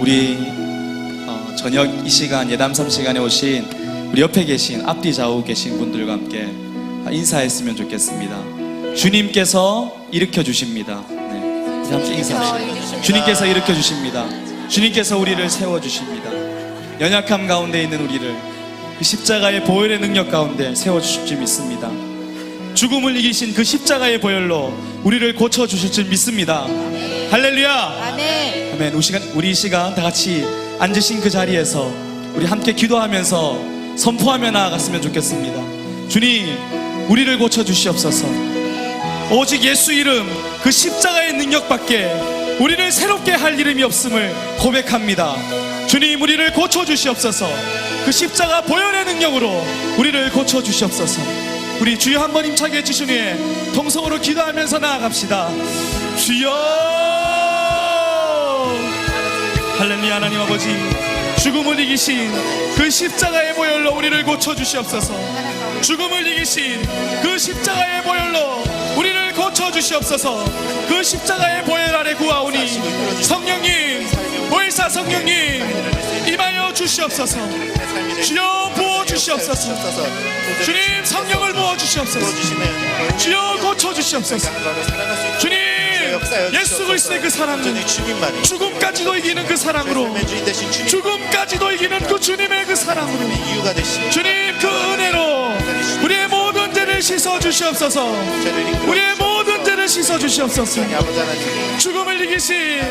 우리 저녁 이 시간 예담섬 시간에 오신 우리 옆에 계신 앞뒤 좌우 계신 분들과 함께 인사했으면 좋겠습니다. 주님께서 일으켜 주십니다. 네, 함께 인사하시죠. 주님께서 일으켜 주십니다. 주님께서 우리를 세워 주십니다. 연약함 가운데 있는 우리를 그 십자가의 보혈의 능력 가운데 세워 주실 줄 믿습니다. 죽음을 이기신 그 십자가의 보혈로 우리를 고쳐 주실 줄 믿습니다. 할렐루야. 아멘. 아멘. 우리 이 시간 다 같이 앉으신 그 자리에서 우리 함께 기도하면서 선포하며 나아갔으면 좋겠습니다. 주님, 우리를 고쳐 주시옵소서. 오직 예수 이름 그 십자가의 능력밖에 우리를 새롭게 할 이름이 없음을 고백합니다. 주님, 우리를 고쳐 주시옵소서. 그 십자가 보혈의 능력으로 우리를 고쳐 주시옵소서. 우리 주여 한번 힘차게 해주신 후에 통성으로 기도하면서 나아갑시다. 주여. 할렐루야. 하나님 아버지, 죽음을 이기신 그 십자가의 보혈로 우리를 고쳐 주시옵소서. 죽음을 이기신 그 십자가의 보혈로 우리를 고쳐 주시옵소서. 그 십자가의 보혈 아래 구하오니 성령님, 보혜사 성령님 임하여 주시옵소서. 주여 부어 주시옵소서. 주님, 성령을 부어 주시옵소서. 주여 고쳐 주시옵소서. 주님, 예수 그리스도의 그 사랑은 죽음까지도 이기는 그 사랑으로, 죽음까지도 이기는 그 주님의 그 사랑으로, 주님 그 은혜로 우리의 모든 죄를 씻어 주시옵소서. 우리의 모든 죄를 씻어 주시옵소서. 죽음을 이기신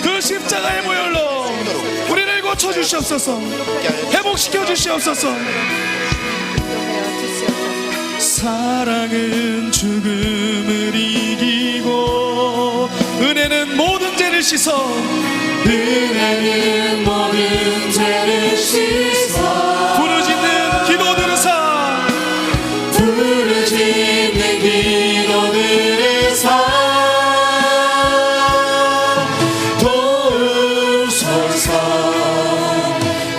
그 십자가의 보혈로 우리를 고쳐 주시옵소서. 회복시켜 주시옵소서. 사랑은 죽음을 이기고 은혜는 모든 죄를 씻어, 은혜는 모든 죄를 씻어 부르짖는 기도 들으사, 부르짖는 기도 들으사 도우소서.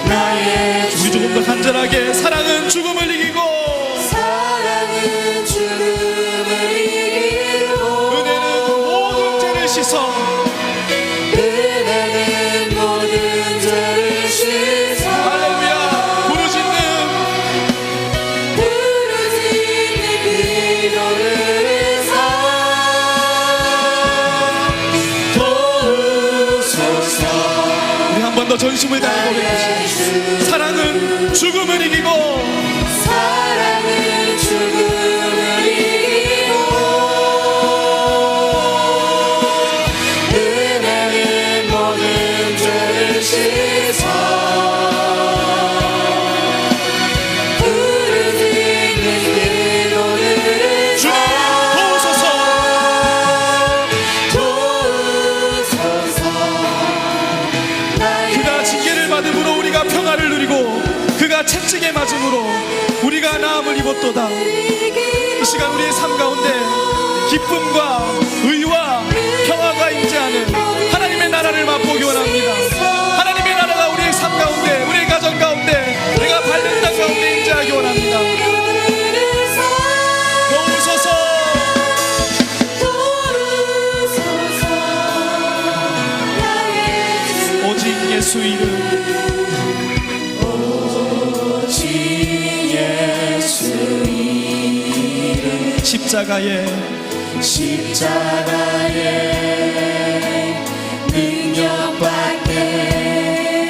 나의 우리 조금 더 간절하게 사랑은 죽음을 이기고 사랑은 죽음을 이기고 은혜는 모든 죄를 씻어, 은혜는 모든 죄를 씻어 할렐루야. 부르짖는 기도를 사 도우소서. 우리 한 번 더 전심을 다해 고백합시다. 사랑은 죽음을 이기고 사랑은 죽음을 이기고 은혜는 모든 죄를 씻어 부르짖는 기도를 주님 도우소서. 도우소서. 그가 징계를 받음으로 우리가 평화를 누리고 그가 채찍에 맞음으로 우리가 나음을 입었도다. 이 시간 우리의 삶 가운데 기쁨과 의와 평화가 임재하는 하나님의 나라를 맛보기 원합니다. 하나님의 나라가 우리의 삶 가운데, 우리의 가정 가운데, 내가 밟는 땅 가운데 임재하기 원합니다. 도우소서. 오직 예수 이름, 예수 이름 십자가의 능력밖에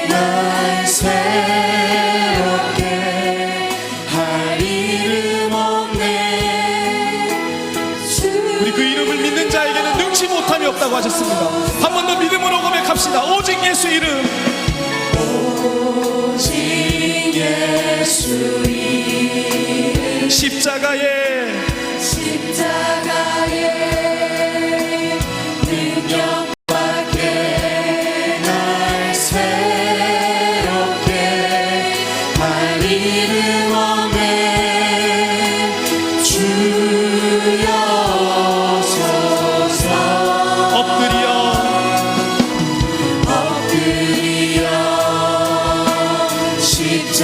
날 새롭게 할 이름 없네. 우리 그 이름을 믿는 자에게는 능치 못함이 없다고 하셨습니다. 한 번 더 믿음으로 고백합시다. 오직 예수 이름, 오직 예수 이름 십자가의 능력밖에 날 새롭게 할 이름 없네. 주여 소서. 엎드려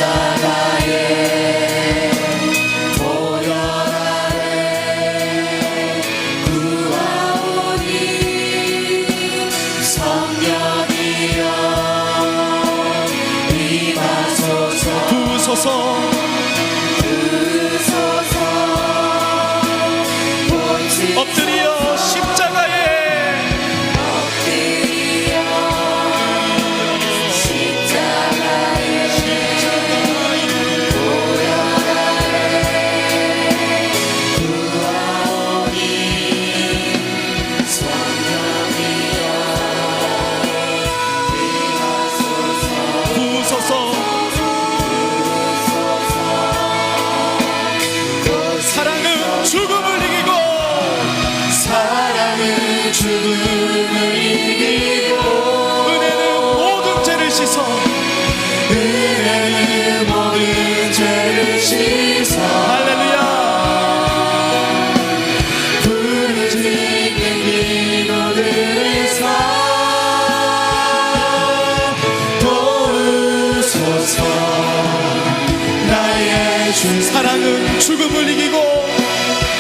십자가에 보혈 아래 구하오니 성령이여 도우소서. 엎드려 십자가에 부으소서. 사랑은 죽음을 이기고 사랑은 죽음을 이기고 은혜는 모든 죄를 씻어 은혜는 모든 죄를 씻어 할렐루야. 부르짖는 기도들을 도우소서. 나의 주 사랑은 죽음을 이기고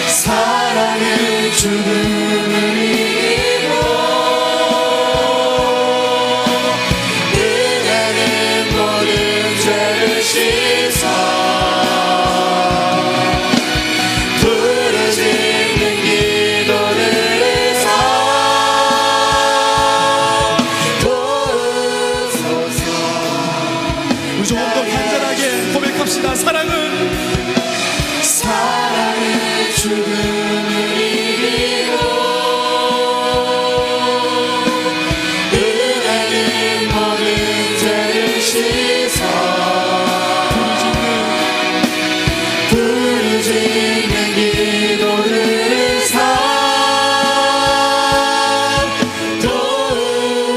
사랑은 죽음을 이기고 은혜는 모든 죄를 씻어 부르짖는 기도를 도우소서. 우리 조금 더 간절하게 고백합시다. 사랑은 죽음을 이기고 은혜는 모든 죄를 씻어 부르짖는 기도를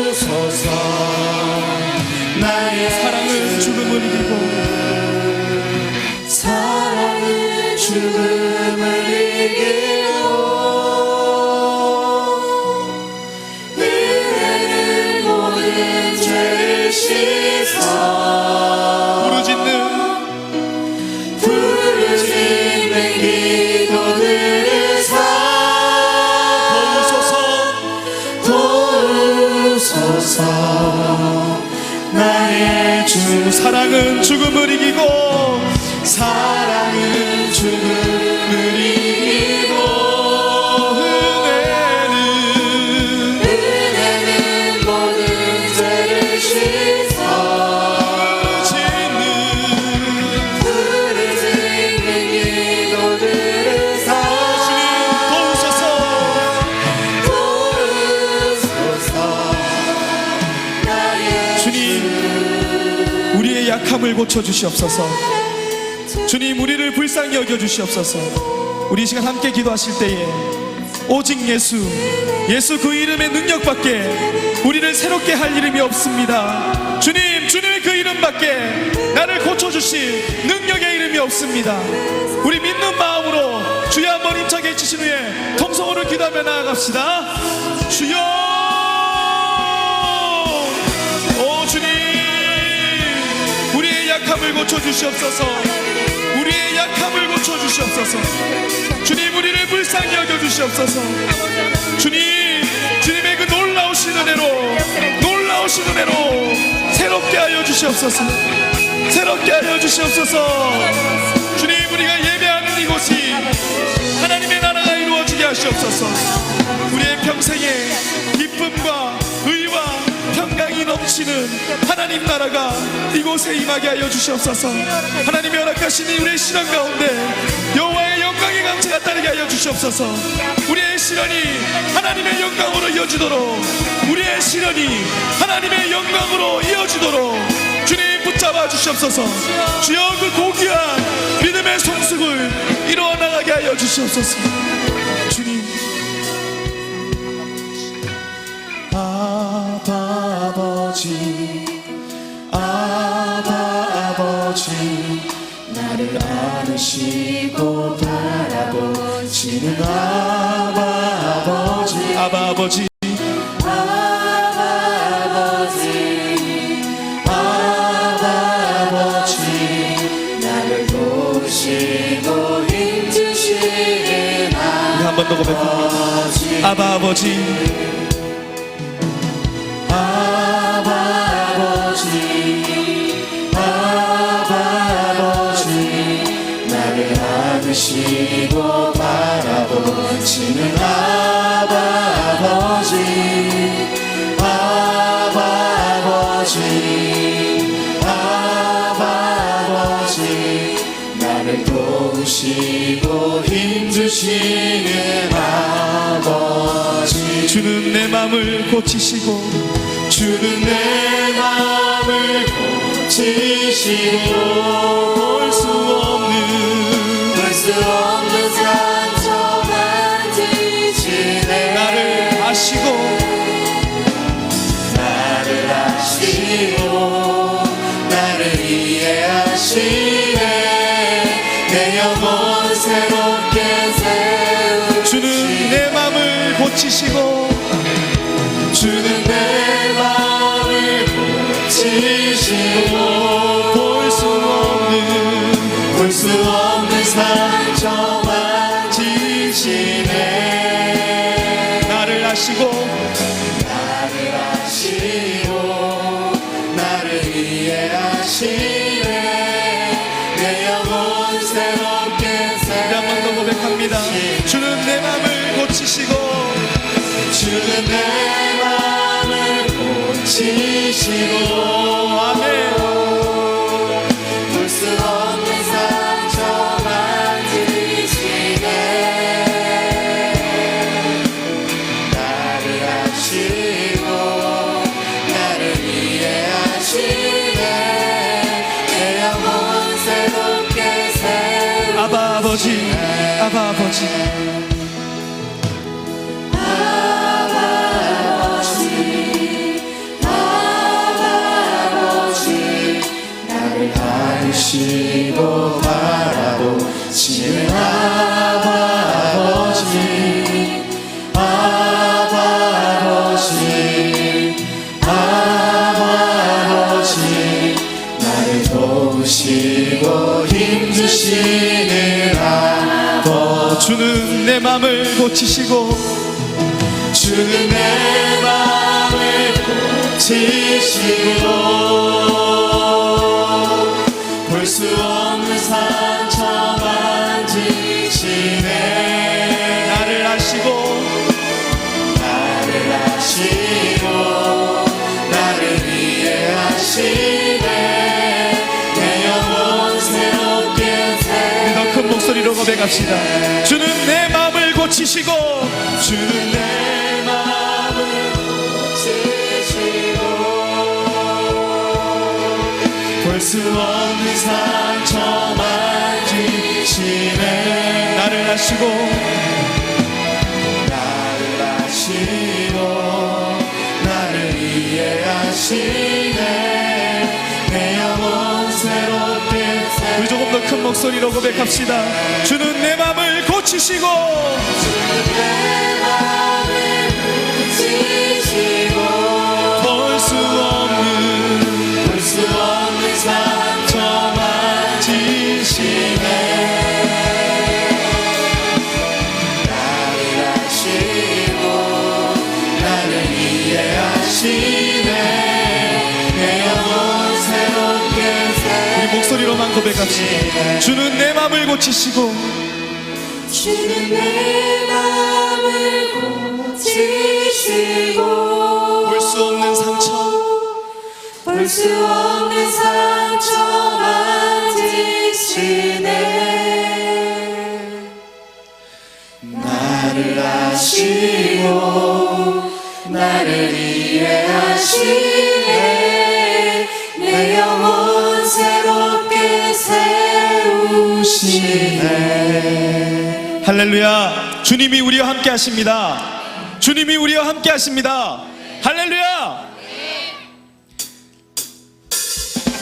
도우소서. 나의 사랑은 죽음을 이기고 사랑은 죽음을 이기고 은혜는 모든 죄를 씻어 부르짖는 기도들을 도우소서. 나의 주 사랑은 죽음을 이기고 사랑은 죽음을 이기고 은혜는 모든 죄를 씻어 부르짖는 기도들을 도우소서. 나의 주님, 우리의 약함을 고쳐주시옵소서. 주님, 우리를 불쌍히 여겨주시옵소서. 우리 이 시간 함께 기도하실 때에 오직 예수 그 이름의 능력밖에 우리를 새롭게 할 이름이 없습니다. 주님의 그 이름밖에 나를 고쳐주실 능력의 이름이 없습니다. 우리 믿는 마음으로 주여 한번 힘차게 해주신 후에 통성으로 기도하며 나아갑시다. 주여, 오 주님, 우리의 약함을 고쳐주시옵소서. 우리의 약함을 고쳐주시옵소서. 주님, 우리를 불쌍히 여겨주시옵소서. 주님의 그 놀라우신 은혜로 새롭게 하여 주시옵소서. 새롭게 하여 주시옵소서. 주님, 우리가 예배하는 이곳이 하나님의 나라가 이루어지게 하시옵소서. 우리의 평생에 기쁨과 의와 평강이 넘치는 하나님 나라가 이곳에 임하게 하여 주시옵소서. 하나님이 허락하신 우리의 시련 가운데 여호와의 영광의 강세가 따르게 하여 주시옵소서. 우리의 시련이 하나님의 영광으로 이어지도록, 우리의 시련이 하나님의 영광으로 이어지도록 주님 붙잡아 주시옵소서. 주여, 그 고귀한 믿음의 성숙을 이루어 나가게 하여 주시옵소서. 주님, 아바 아버지 나를 안으시고 바라보시는 아바 아버지 나를 보시고 힘주시는 우리 한 번 더 고백합니다. 아바 아버지 안으시고 바라보시는 아바 아버지, 아바 아버지, 아바 아버지, 나를 도우시고 힘주시는 아버지. 주는 내 마음을 고치시고, 주는 내 마음을 고치시고 볼 수 없는 상처 만지시네. 나를 아시고, 나를 아시고 나를 이해하시네. 내 영혼 새롭게 세우시네. 주는 내 마음을 고치시고, 주는 내 마음을 고치시고 볼 수 없는 상처 만지시네. 나를 아시고, 나를 이해하시네. 내 영혼 새롭게 우리 한 번 더 고백합니다. 주는 내 마음을 고치시고, 주는 내 마음을 고치시고 아멘. 볼 수 없는 상처 만지시네. 나를 아시고 나를 이해하시네. 내 영혼 새롭게 세우시네. 아바 아버지, 아바 아버지, 안으시고 바라보시는 아바 아버지, 아바 아버지, 아바 아버지, 나를 도우시고 힘주시는 아버지. 주는 내 마음을 고치시고, 주는 내 마음을 고치시고 볼 수 없는 상처 만지시네. 나를 아시고, 나를 이해하시네. 내 영혼 새롭게 우리 더 큰 목소리로 고백합시다. 주는 내 마음을 고치시고, 주는 내 마음을 고치시고 볼 수 없는 상처 만지시네. 나를 아시고, 나를 이해하시네. 내 영혼 새롭게 우리 조금 더 큰 목소리로 고백합시다. 주는 내 마음을 고치시고, 내 마음을 고치시고 볼 수 없는 상처 만지시네. 나를 아시고 나를 이해하시네. 내 영혼 새롭게 우리 목소리로만 고백합시다. 주는 내 마음을 고치시고, 주는 내 마음을 고치시고 볼 수 없는 상처, 볼 수 없는 상처 만지시네. 나를 아시고 나를 이해하시네. 내 영혼 새롭게 세우시네. 할렐루야. 주님이 우리와 함께 하십니다. 주님이 우리와 함께 하십니다. 할렐루야.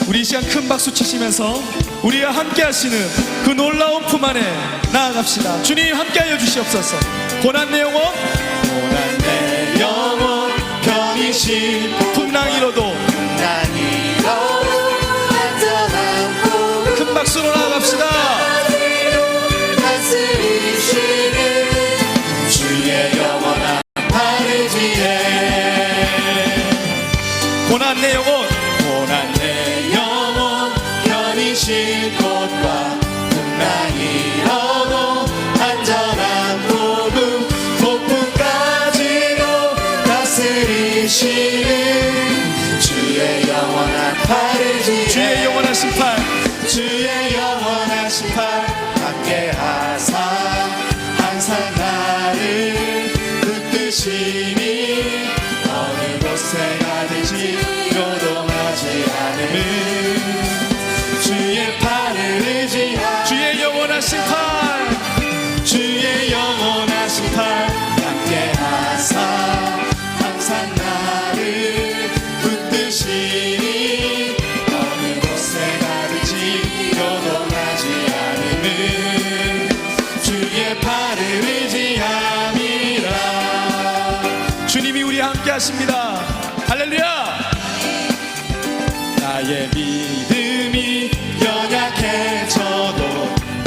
우리 이 시간 큰 박수 치시면서 우리와 함께 하시는 그 놀라운 품 안에 나아갑시다. 주님 함께하여 주시옵소서. 고난 내 영혼, 고난 내 영혼 편이신 풍랑이로도 안전한 곳 큰 박수로 나아갑시다. 다스리시는 주의 영원한 바르지에. 고난 내 영혼, 고난 내 영혼 편이신 곳과 풍랑이 내리시는 주의 영원한 팔을 지에 주의 영원한 심판 주의 영원한 심판 함께 하사 항상 나를 붙드시니 어느 곳에 가든지 요동하지 않음은 주의 팔을 의지하 주의 영원한 심판 주의 영원한 심판 함께 하사 항상 나를 붙드시니 어느 곳에 가든지 요동하지 않음은 주의 팔을 의지함이라. 주님이 우리 함께 하십니다. 할렐루야. 나의 믿음이 연약해져도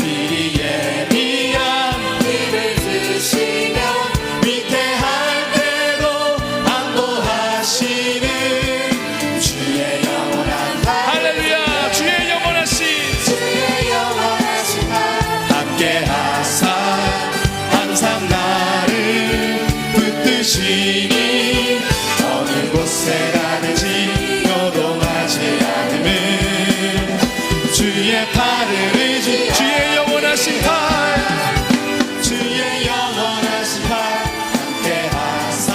미리 예비한 힘을 주시며 위태할 때도 안보하시는 주의 영원한 할렐루야. 주의 영원하신 주의 영원하신 함께 하사 항상 나를 붙드시니 어느 곳에 가든지 요동하지 않음은 주의 팔을 의지 주의 영원하신 팔 주의 영원하신 팔 함께 하사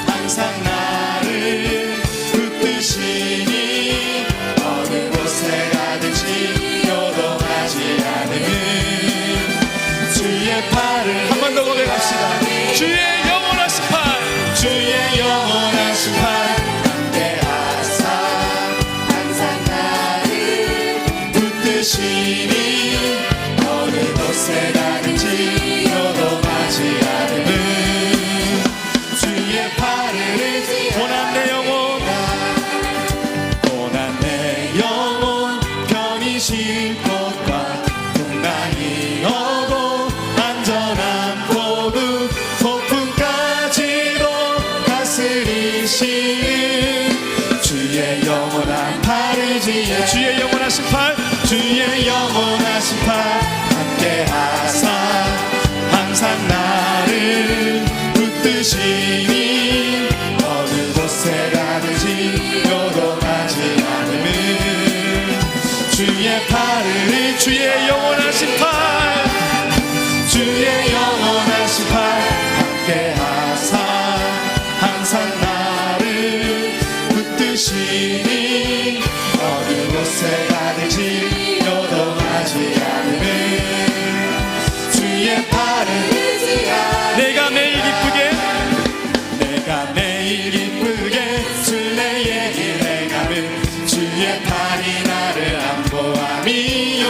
항상 나를 붙드시니 어느 곳에 가든지 요동하지 않음은 주의 팔을 한 번 더 고백합시다. 주의 영원하신 팔 주의 영원하신 팔 함께 하사 항상 나를 붙드시니 어느 곳에 가든지 요동하지 않음은 주의 팔을 고난 내 영혼 고난 내 영혼 편히 쉴 곳과 풍랑이 오고 안전한 포구 폭풍까지도 다스리시는 주의 영원한 팔을 지에 주의 영원하신 팔 주의 영원하신 팔 함께 하사 항상 나를 붙드시니 어느 곳에 가든지 요동하지 않음은 주의 팔을 주의 영원하신 팔 주의 영원하신 팔 함께 하사 항상 나를 붙드시니 어느 곳에 가든지 요동하지 않음은 주의 팔을 내가 매일 기쁘게 내가 매일 기쁘게 순례의 길 행함은 주의 팔이 나를 안보함이요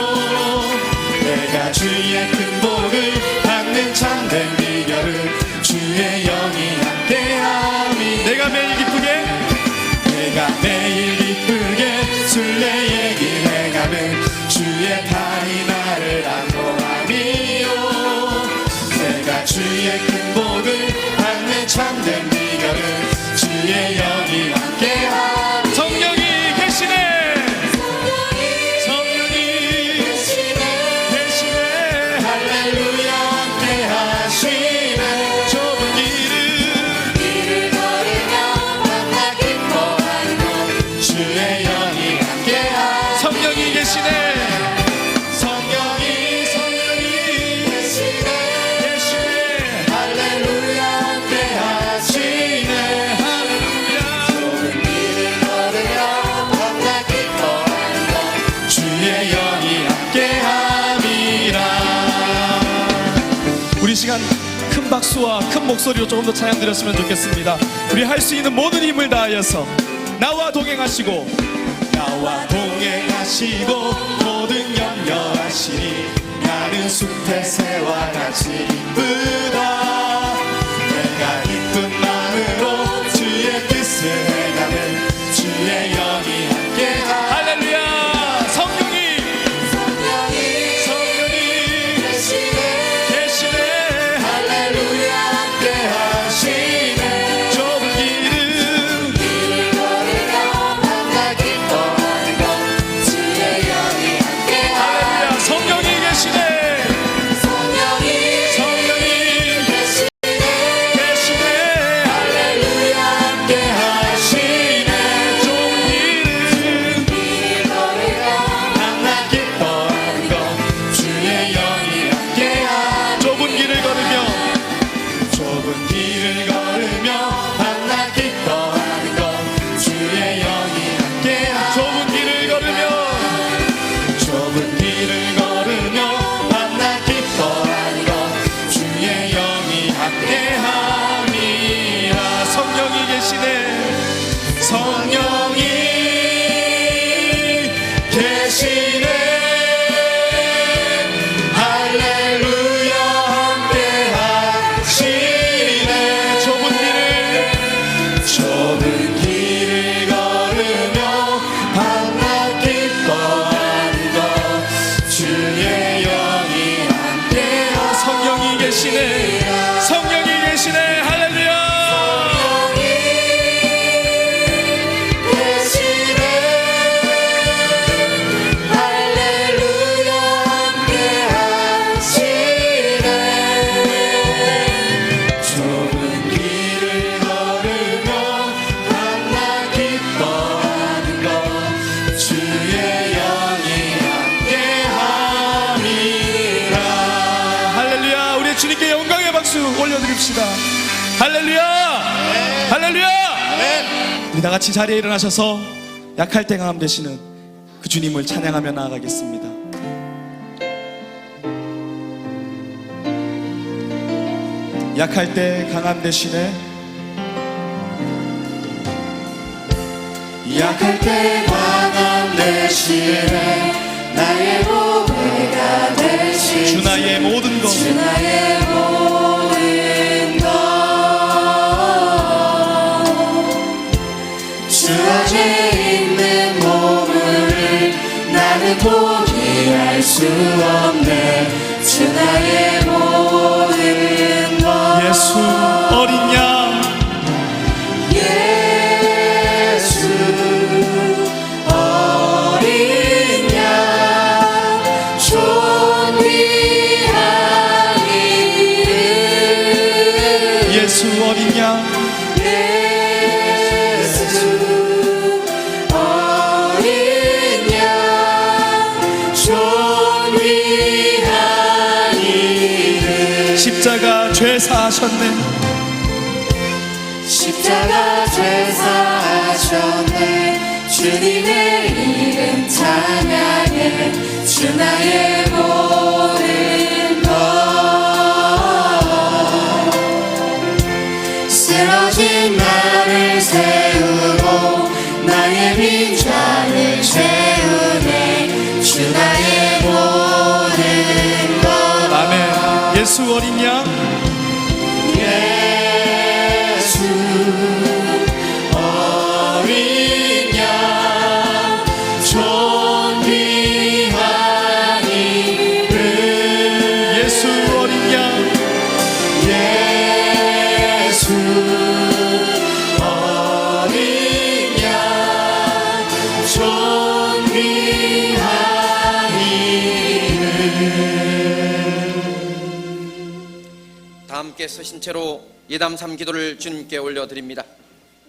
내가 주의 큰 복을 받는 참된 비결은 주의 영이 함께함이 내가 매일 기쁘게 내가 매일 기쁘게 순례의 길 행함은 주의 팔이 나를 안보함이요 내가 주의 큰 복을 받는 참된 비결은 주의 영이 함께함 성령이 계시네 성령이 계시네 할렐루야 함께하시네 좁은 길을 걸으며 만나 기뻐하는 것 주의 영이 함께함 성령이 계시네 성령이 계시네 할렐루야 함께하시네 할렐루야 좁은 길을 걸으며 만나 기뻐하는 것 주의 영이 함께함이라. 우리 시간 큰 박수와 큰 목소리로 조금 더 찬양 드렸으면 좋겠습니다. 우리 할 수 있는 모든 힘을 다하여서 나와 동행하시고 나와 동행하시고 모든 염려하시니 나는 숲의 새와 같이 기쁘다 내가 기쁜 마음으로 주의 뜻을 행하는 주의 영이 함께하 할렐루야 성령이 계시네 할렐루야 함께하시네 좁은 길을 걸으며 만나 기뻐하는 것 주의 영이 함께하 할렐루야 성령이 계시네 성령이 성령이 계시네. 할렐루야 함께 하시네. 좁은 길을 걸으며 밤낮 기뻐하는 것 주의 영이 함께 성령이 계시네. 성령이 계시네. 할렐루야. 주님께 영광의 박수 올려드립시다. 할렐루야. 할렐루야. 우리 다같이 자리에 일어나셔서 약할 때 강함 되시는 그 주님을 찬양하며 나아가겠습니다. 약할 때 강함 되시네. 약할 때 강함 되시네. 나의 보배가 되시네. 주 나의 모든 것. 주 나의 모든 것. 주 안에 있는 몸을 나는 포기할 수 없네. 주 나의 모든 것. 예수 어린 양. 예수 어린 양. 예수 어린 양 존귀한 이름. 십자가 죄 사하셨네. 십자가 죄 사하셨네. 주님의 이름 찬양해. 주 나의 모든 것. 쓰러진 나를 세우고 나의 빈잔을 채우네. 주 나의 모든 것. 아멘. 예수 어린 양. 예수 어린 양 존귀한 이름. 예수 어린 양. 예수 어린 양 존귀한 이름. 다 함께 서신 채로 예담삼 기도를 주님께 올려드립니다.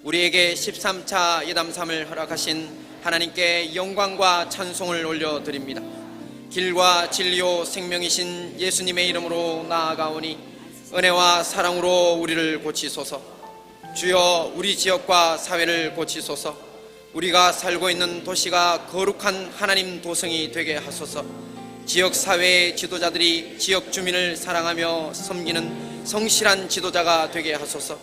우리에게 13차 예담삼을 허락하신 하나님께 영광과 찬송을 올려드립니다. 길과 진리요 생명이신 예수님의 이름으로 나아가오니 은혜와 사랑으로 우리를 고치소서. 주여 우리 지역과 사회를 고치소서. 우리가 살고 있는 도시가 거룩한 하나님 도성이 되게 하소서. 지역사회의 지도자들이 지역 주민을 사랑하며 섬기는 성실한 지도자가 되게 하소서.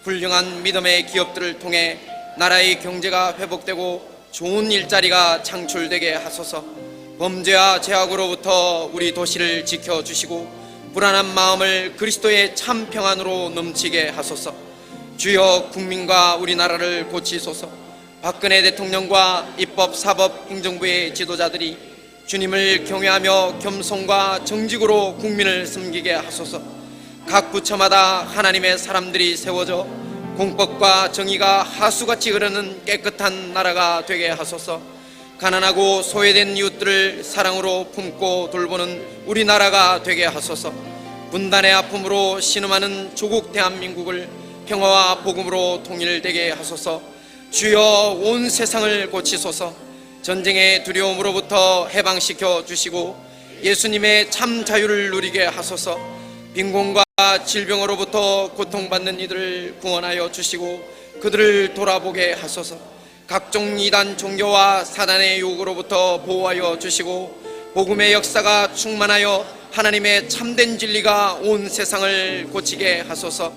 훌륭한 믿음의 기업들을 통해 나라의 경제가 회복되고 좋은 일자리가 창출되게 하소서. 범죄와 죄악으로부터 우리 도시를 지켜주시고 불안한 마음을 그리스도의 참 평안으로 넘치게 하소서. 주여 국민과 우리나라를 고치소서. 박근혜 대통령과 입법, 사법, 행정부의 지도자들이 주님을 경외하며 겸손과 정직으로 국민을 섬기게 하소서. 각 부처마다 하나님의 사람들이 세워져 공법과 정의가 하수같이 흐르는 깨끗한 나라가 되게 하소서. 가난하고 소외된 이웃들을 사랑으로 품고 돌보는 우리나라가 되게 하소서. 분단의 아픔으로 신음하는 조국 대한민국을 평화와 복음으로 통일되게 하소서. 주여 온 세상을 고치소서. 전쟁의 두려움으로부터 해방시켜 주시고 예수님의 참 자유를 누리게 하소서. 빈곤과 질병으로부터 고통받는 이들을 구원하여 주시고 그들을 돌아보게 하소서. 각종 이단 종교와 사단의 유혹으로부터 보호하여 주시고 복음의 역사가 충만하여 하나님의 참된 진리가 온 세상을 고치게 하소서.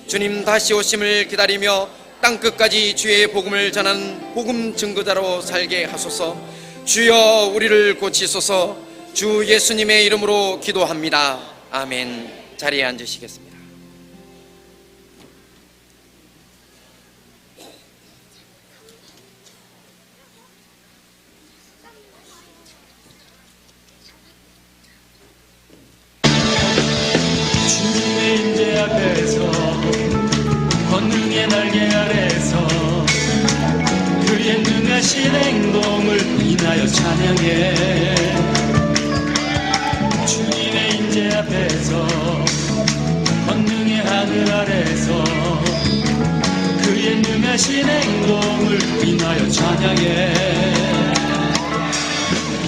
주님 다시 오심을 기다리며 땅끝까지 주의 복음을 전하는 복음 증거자로 살게 하소서. 주여 우리를 고치소서. 주 예수님의 이름으로 기도합니다. 아멘. 자리에 앉으시겠습니다. 주님의 임재 앞에서 권능의 날개 아래서 그의 능하신 행동을 인하여 찬양해. 주님의 임재 앞에서 권능의 하늘 아래서 그의 능하신 행동을 인하여 찬양해.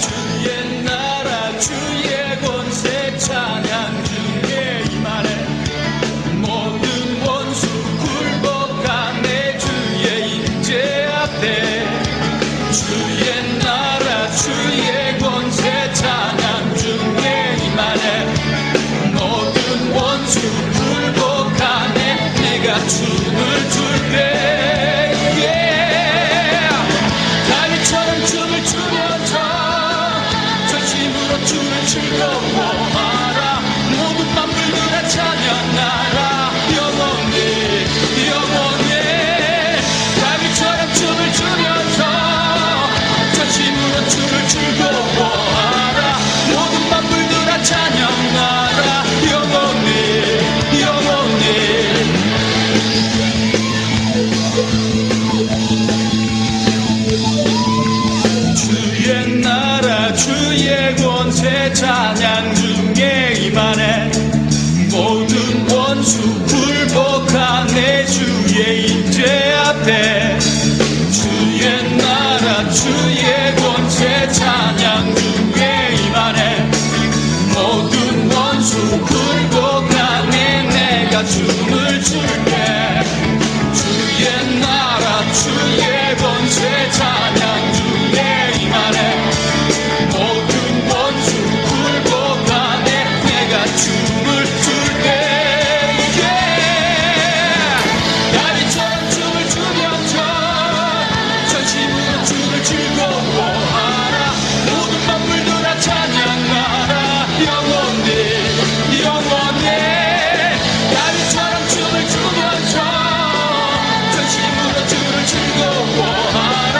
주의 나라 주의 권세 찬양 주의 임하네. 모든 원수 굴복하네. 주의 임재 앞에 주의 나라 주의 권세 찬양 주의 임하네. 모든 원수 굴복하네. 내가 춤을 출때 다윗처럼 춤을 추면서 전심으로 춤을 즐거워하라. 모든 만물들아 찬양하라. 영원히 영원히 다윗처럼 춤을 추면서 전심으로 춤을 즐거워하라. 모든 만물들아 찬양하라. 영원히 영원히 주의 나라 주의 권세 찬양 중에 임하네. 모든 원수 굴복하네. 주의 임재 앞에 주의 나라 주의 권세 찬양 중에 임하네. 모든 원수 굴복하네. 내가 춤을 출게. 주의 나라 주의 권세 찬양 중에 임하네. 모든 원수 굴복하네. 내가 춤을 출게. 다윗처럼 춤을 추면서 전심으로 춤을 즐거워하라. 모든 만물들아 찬양하라. 영원히 영원히 다윗처럼 춤을 추면서 전심으로 춤을 즐거워하라.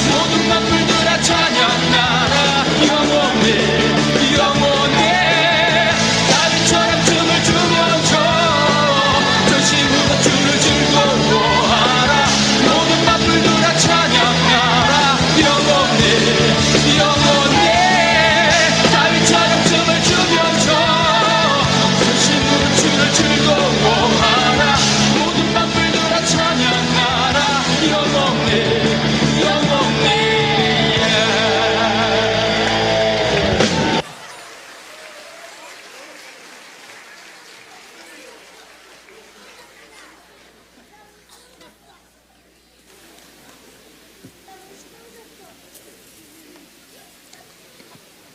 모든 만물들아 찬양하라. 영원히 영원히 다윗처럼 춤을 추면서 전심으로 춤을 즐거워하라. 모든 만물들아 찬양하라. 영원히 영원히 다윗처럼 춤을 추면서 전심으로 춤을 즐거워하라. 모든 만물들아 찬양하라. 영원히 영원히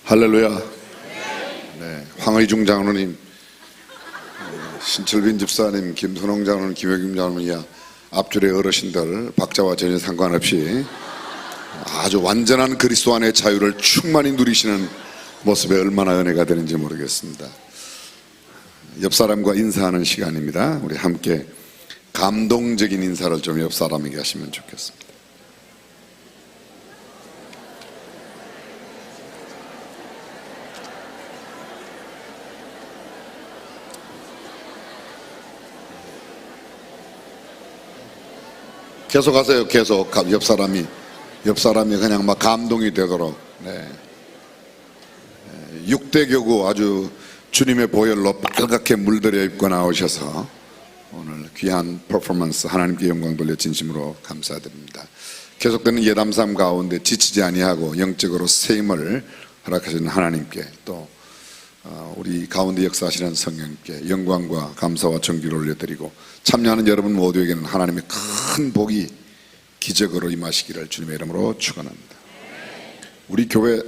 할렐루야. 네, 황의중 장로님, 신철빈 집사님, 김선홍 장로님, 김혁임 장로님이야 앞줄의 어르신들 박자와 전혀 상관없이 아주 완전한 그리스도 안의 자유를 충만히 누리시는 모습에 얼마나 은혜가 되는지 모르겠습니다. 옆 사람과 인사하는 시간입니다. 우리 함께 감동적인 인사를 좀 옆 사람에게 하시면 좋겠습니다. 계속 하세요. 계속 옆 사람이 그냥 막 감동이 되도록. 네. 6대 교구 아주 주님의 보혈로 빨갛게 물들여 입고 나오셔서 오늘 귀한 퍼포먼스 하나님께 영광 돌려 진심으로 감사드립니다. 계속되는 예담 삶 가운데 지치지 아니하고 영적으로 새 힘을 허락하시는 하나님께 또 우리 가운데 역사하시는 성령님께 영광과 감사와 존귀를 올려드리고 참여하는 여러분 모두에게는 하나님의 큰 복이 기적으로 임하시기를 주님의 이름으로 축원합니다. 우리 교회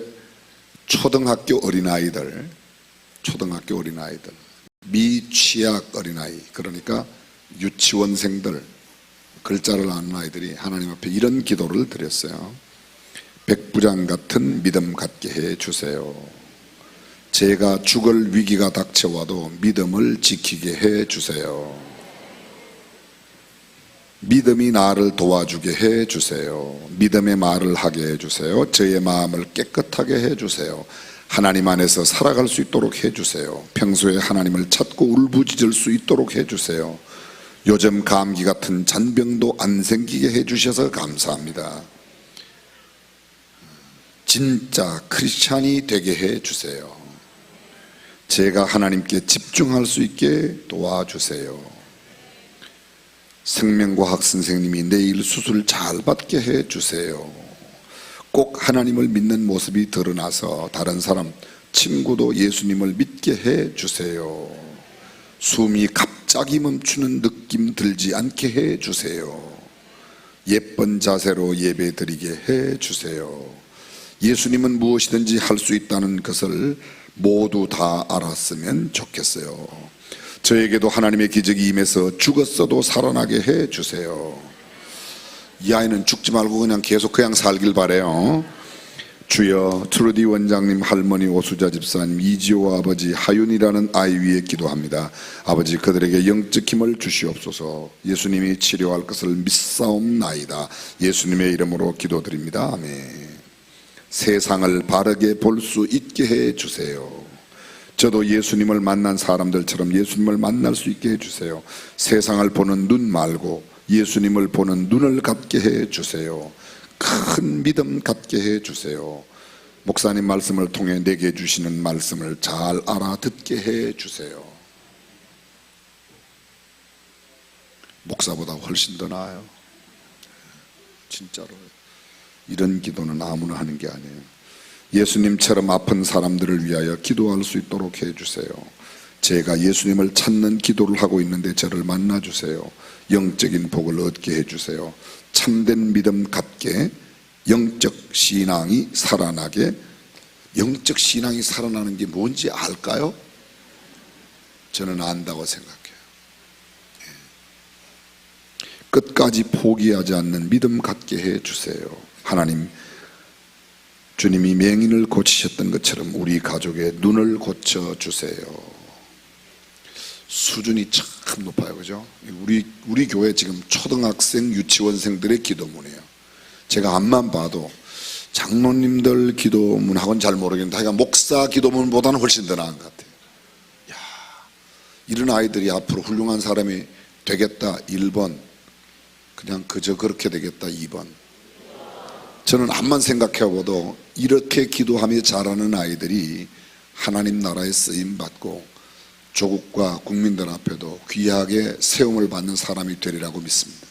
초등학교 어린아이들 미취학 어린아이, 그러니까 유치원생들, 글자를 아는 아이들이 하나님 앞에 이런 기도를 드렸어요. 백부장 같은 믿음 갖게 해 주세요. 제가 죽을 위기가 닥쳐와도 믿음을 지키게 해 주세요. 믿음이 나를 도와주게 해 주세요. 믿음의 말을 하게 해 주세요. 저의 마음을 깨끗하게 해 주세요. 하나님 안에서 살아갈 수 있도록 해 주세요. 평소에 하나님을 찾고 울부짖을 수 있도록 해 주세요. 요즘 감기 같은 잔병도 안 생기게 해 주셔서 감사합니다. 진짜 크리스찬이 되게 해 주세요. 제가 하나님께 집중할 수 있게 도와주세요. 생명과학 선생님이 내일 수술 잘 받게 해 주세요. 꼭 하나님을 믿는 모습이 드러나서 다른 사람, 친구도 예수님을 믿게 해 주세요. 숨이 갑자기 멈추는 느낌 들지 않게 해 주세요. 예쁜 자세로 예배 드리게 해 주세요. 예수님은 무엇이든지 할 수 있다는 것을 모두 다 알았으면 좋겠어요. 저에게도 하나님의 기적이 임해서 죽었어도 살아나게 해 주세요. 이 아이는 죽지 말고 계속 그냥 살길 바래요. 주여, 트루디 원장님, 할머니 오수자 집사님, 이지호 아버지, 하윤이라는 아이 위에 기도합니다. 아버지, 그들에게 영적 힘을 주시옵소서. 예수님이 치료할 것을 믿사옵나이다. 예수님의 이름으로 기도드립니다. 아멘. 세상을 바르게 볼 수 있게 해 주세요. 저도 예수님을 만난 사람들처럼 예수님을 만날 수 있게 해 주세요. 세상을 보는 눈 말고 예수님을 보는 눈을 갖게 해 주세요. 큰 믿음 갖게 해 주세요. 목사님 말씀을 통해 내게 주시는 말씀을 잘 알아듣게 해 주세요. 목사보다 훨씬 더 나아요. 진짜로. 이런 기도는 아무나 하는 게 아니에요. 예수님처럼 아픈 사람들을 위하여 기도할 수 있도록 해주세요. 제가 예수님을 찾는 기도를 하고 있는데 저를 만나주세요. 영적인 복을 얻게 해주세요. 참된 믿음 갖게, 영적 신앙이 살아나게. 영적 신앙이 살아나는 게 뭔지 알까요? 저는 안다고 생각해요. 끝까지 포기하지 않는 믿음 갖게 해주세요. 하나님, 주님이 맹인을 고치셨던 것처럼 우리 가족의 눈을 고쳐주세요. 수준이 참 높아요. 그죠? 우리 교회 지금 초등학생, 유치원생들의 기도문이에요. 제가 앞만 봐도 장로님들 기도문하고는 잘 모르겠는데 하여간 목사 기도문보다는 훨씬 더 나은 것 같아요. 야, 이런 아이들이 앞으로 훌륭한 사람이 되겠다 1번, 그냥 그저 그렇게 되겠다 2번. 저는 앞만 생각해보도 이렇게 기도하며 자라는 아이들이 하나님 나라에 쓰임받고 조국과 국민들 앞에도 귀하게 세움을 받는 사람이 되리라고 믿습니다.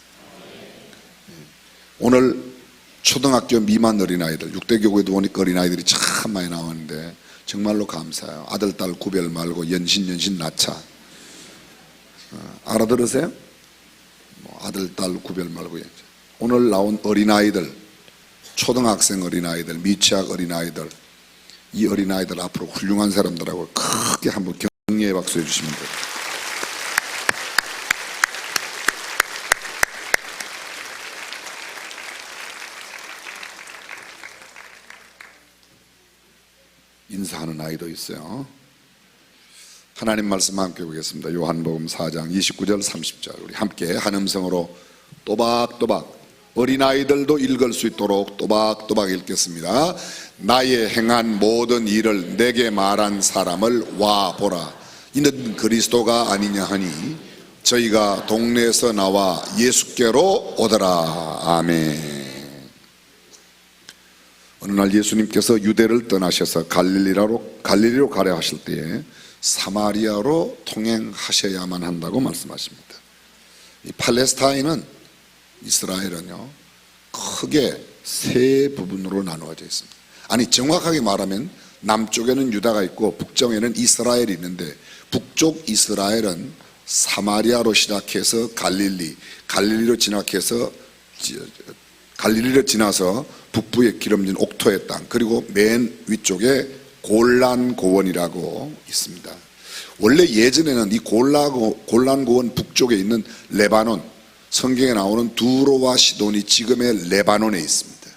오늘 초등학교 미만 어린아이들, 6대 교구에도 보니까 어린아이들이 참 많이 나오는데 정말로 감사해요. 아들, 딸 구별 말고 연신 낳자. 알아들으세요? 아들, 딸 구별 말고. 오늘 나온 어린아이들, 초등학생 어린아이들, 미취학 어린아이들, 이 어린아이들 앞으로 훌륭한 사람들하고 크게 한번 격려의 박수 해주시면 돼요. 인사하는 아이도 있어요. 하나님 말씀 함께 보겠습니다. 요한복음 4장 29절 30절 우리 함께 한 음성으로 또박또박 어린아이들도 읽을 수 있도록 또박또박 읽겠습니다. 나의 행한 모든 일을 내게 말한 사람을 와 보라. 이는 그리스도가 아니냐 하니 저희가 동네에서 나와 예수께로 오더라. 아멘. 어느 날 예수님께서 유대를 떠나셔서 갈릴리로 가려 하실 때에 사마리아로 통행하셔야만 한다고 말씀하십니다. 이 팔레스타인은, 이스라엘은요, 크게 세 부분으로 나누어져 있습니다. 아니, 정확하게 말하면 남쪽에는 유다가 있고 북쪽에는 이스라엘이 있는데, 북쪽 이스라엘은 사마리아로 시작해서 갈릴리로 지나서 북부에 기름진 옥토의 땅, 그리고 맨 위쪽에 골란 고원이라고 있습니다. 원래 예전에는 이 골란 고원 북쪽에 있는 레바논, 성경에 나오는 두로와 시돈이 지금의 레바논에 있습니다.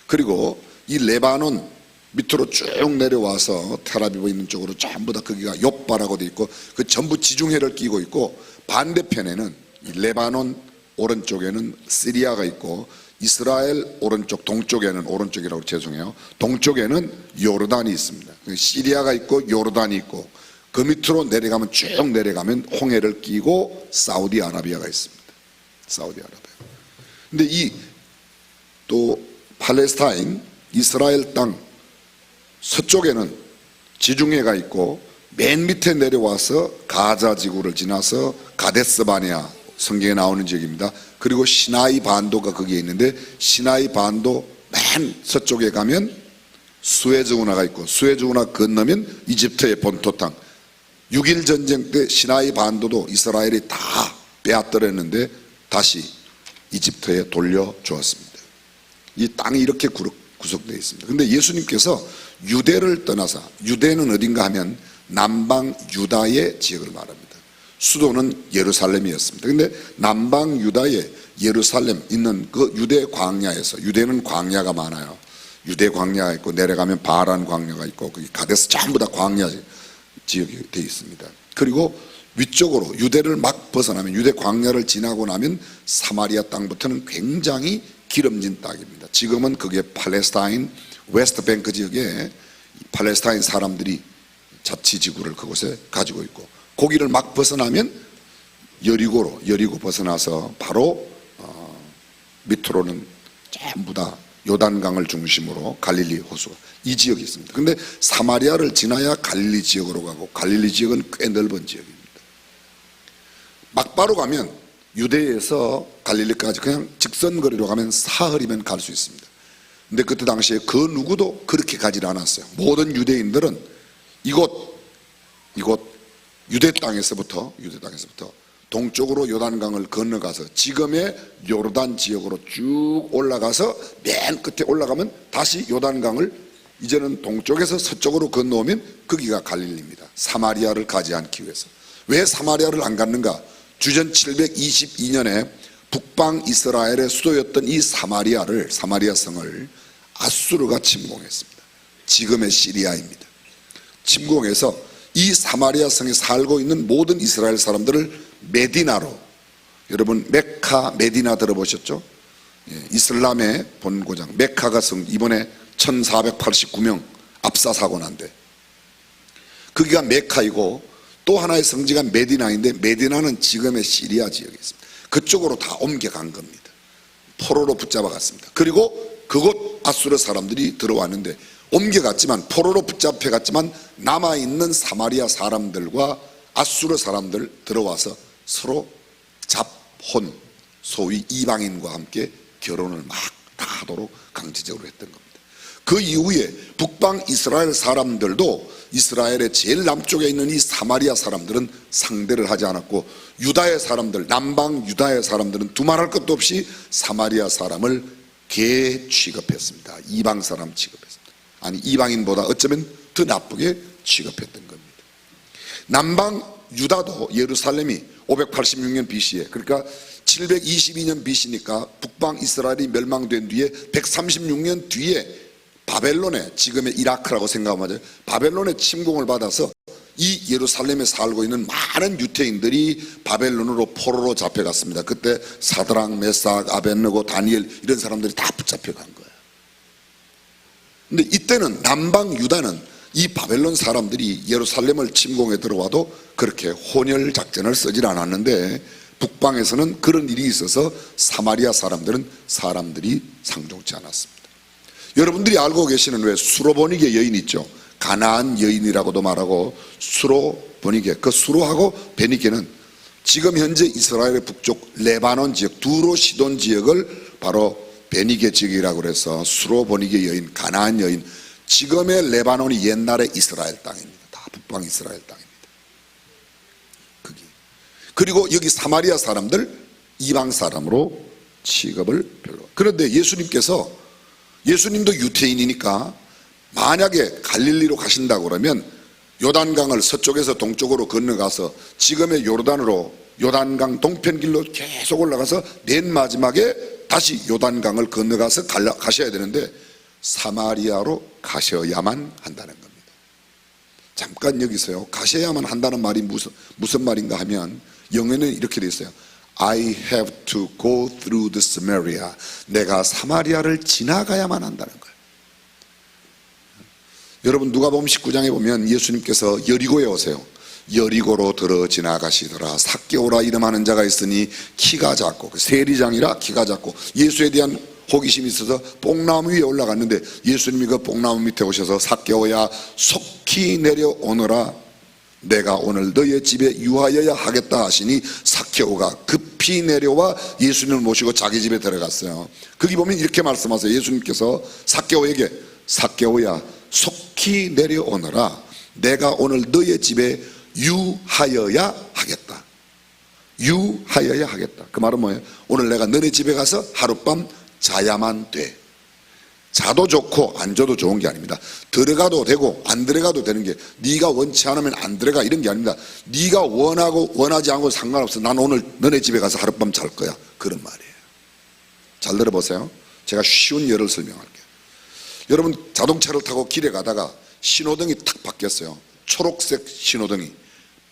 그리고 이 레바논 밑으로 쭉 내려와서 텔아비브 있는 쪽으로 전부 다 거기가 욥바라고 돼 있고 그 전부 지중해를 끼고 있고 반대편에는 이 레바논 오른쪽에는 시리아가 있고 이스라엘 오른쪽 동쪽에는 오른쪽이라고 죄송해요. 동쪽에는 요르단이 있습니다. 시리아가 있고 요르단이 있고 그 밑으로 내려가면 쭉 내려가면 홍해를 끼고 사우디아라비아가 있습니다. 사우디아라비아. 근데 이 또 팔레스타인 이스라엘 땅 서쪽에는 지중해가 있고 맨 밑에 내려와서 가자 지구를 지나서 가데스바네아 성경에 나오는 지역입니다. 그리고 시나이 반도가 거기에 있는데 시나이 반도 맨 서쪽에 가면 수에즈 운하가 있고 수에즈 운하 건너면 이집트의 본토 땅. 6.1 전쟁 때 시나이 반도도 이스라엘이 다 빼앗들었는데 다시 이집트에 돌려주었습니다. 이 땅이 이렇게 구속되어 있습니다. 그런데 예수님께서 유대를 떠나서 유대는 어딘가 하면 남방 유다의 지역을 말합니다. 수도는 예루살렘이었습니다. 그런데 남방 유다의 예루살렘 있는 그 유대 광야에서 유대는 광야가 많아요. 유대 광야가 있고 내려가면 바란 광야가 있고 거기 가데스 전부 다 광야 지역이 되어 있습니다. 그리고 위쪽으로 유대를 막 벗어나면 유대 광야를 지나고 나면 사마리아 땅부터는 굉장히 기름진 땅입니다. 지금은 그게 팔레스타인 웨스트뱅크 지역에 팔레스타인 사람들이 자치지구를 그곳에 가지고 있고 거기를 막 벗어나면 여리고 벗어나서 바로 밑으로는 전부 다 요단강을 중심으로 갈릴리 호수가 이 지역이 있습니다. 그런데 사마리아를 지나야 갈릴리 지역으로 가고 갈릴리 지역은 꽤 넓은 지역입니다. 막바로 가면 유대에서 갈릴리까지 그냥 직선거리로 가면 사흘이면 갈 수 있습니다. 근데 그때 당시에 그 누구도 그렇게 가지 않았어요. 모든 유대인들은 이곳 유대 땅에서부터 동쪽으로 요단강을 건너가서 지금의 요르단 지역으로 쭉 올라가서 맨 끝에 올라가면 다시 요단강을 이제는 동쪽에서 서쪽으로 건너오면 거기가 갈릴리입니다. 사마리아를 가지 않기 위해서. 왜 사마리아를 안 갔는가? 주전 722년에 북방 이스라엘의 수도였던 이 사마리아 성을 아수르가 침공했습니다. 지금의 시리아입니다. 침공해서 이 사마리아 성에 살고 있는 모든 이스라엘 사람들을 메디나로, 여러분 메카 메디나 들어보셨죠? 이슬람의 본고장 메카가 이번에 1489명 압사 사고 난데 거기가 메카이고 또 하나의 성지가 메디나인데 메디나는 지금의 시리아 지역에 있습니다. 그쪽으로 다 옮겨간 겁니다. 포로로 붙잡아 갔습니다. 그리고 그곳 아수르 사람들이 들어왔는데 옮겨갔지만 포로로 붙잡혀 갔지만 남아있는 사마리아 사람들과 아수르 사람들 들어와서 서로 잡혼, 소위 이방인과 함께 결혼을 막 다 하도록 강제적으로 했던 겁니다. 그 이후에 북방 이스라엘 사람들도 이스라엘의 제일 남쪽에 있는 이 사마리아 사람들은 상대를 하지 않았고 유다의 사람들, 남방 유다의 사람들은 두말할 것도 없이 사마리아 사람을 개 취급했습니다. 이방 사람 취급했습니다. 아니 이방인보다 어쩌면 더 나쁘게 취급했던 겁니다. 남방 유다도 예루살렘이 586년 BC에 그러니까 722년 BC니까 북방 이스라엘이 멸망된 뒤에 136년 뒤에 바벨론에 지금의 이라크라고 생각하면 맞아요. 바벨론의 침공을 받아서 이 예루살렘에 살고 있는 많은 유태인들이 바벨론으로 포로로 잡혀갔습니다. 그때 사드락, 메삭, 아벳느고, 다니엘 이런 사람들이 다 붙잡혀간 거예요. 근데 이때는 남방 유다는 이 바벨론 사람들이 예루살렘을 침공해 들어와도 그렇게 혼혈 작전을 쓰질 않았는데 북방에서는 그런 일이 있어서 사마리아 사람들이 상종치 않았습니다. 여러분들이 알고 계시는 왜 수로보니게 여인 있죠? 가나안 여인이라고도 말하고 수로보니게, 그 수로하고 베니게는 지금 현재 이스라엘의 북쪽 레바논 지역 두로 시돈 지역을 바로 베니게 지역이라고 해서 수로보니게 여인, 가나안 여인, 지금의 레바논이 옛날의 이스라엘 땅입니다. 다 북방 이스라엘 땅입니다. 거기. 그리고 여기 사마리아 사람들 이방 사람으로 취급을 별로. 그런데 예수님도 유태인이니까 만약에 갈릴리로 가신다고 그러면 요단강을 서쪽에서 동쪽으로 건너가서 지금의 요르단으로 요단강 동편길로 계속 올라가서 맨 마지막에 다시 요단강을 건너가서 가셔야 되는데 사마리아로 가셔야만 한다는 겁니다. 잠깐 여기서요, 가셔야만 한다는 말이 무슨 말인가 하면 영어는 이렇게 돼 있어요. I have to go through the Samaria. 내가 사마리아를 지나가야만 한다는 거예요. 여러분 누가복음 19장에 보면 예수님께서 여리고에 오세요. 여리고로 들어 지나가시더라. 삭개오라 이름하는 자가 있으니 키가 작고, 세리장이라 키가 작고, 예수에 대한 호기심이 있어서 뽕나무 위에 올라갔는데 예수님이 그 뽕나무 밑에 오셔서 삭개오야 속히 내려오너라. 내가 오늘 너의 집에 유하여야 하겠다 하시니 삭개오가 급히 내려와 예수님을 모시고 자기 집에 들어갔어요. 거기 보면 이렇게 말씀하세요. 예수님께서 삭개오에게 삭개오야 속히 내려오너라. 내가 오늘 너의 집에 유하여야 하겠다. 유하여야 하겠다. 그 말은 뭐예요? 오늘 내가 너네 집에 가서 하룻밤 자야만 돼. 자도 좋고 안 자도 좋은 게 아닙니다. 들어가도 되고 안 들어가도 되는 게, 네가 원치 않으면 안 들어가 이런 게 아닙니다. 네가 원하고 원하지 않고 상관없어. 난 오늘 너네 집에 가서 하룻밤 잘 거야. 그런 말이에요. 잘 들어보세요. 제가 쉬운 예를 설명할게요. 여러분 자동차를 타고 길에 가다가 신호등이 탁 바뀌었어요. 초록색 신호등이.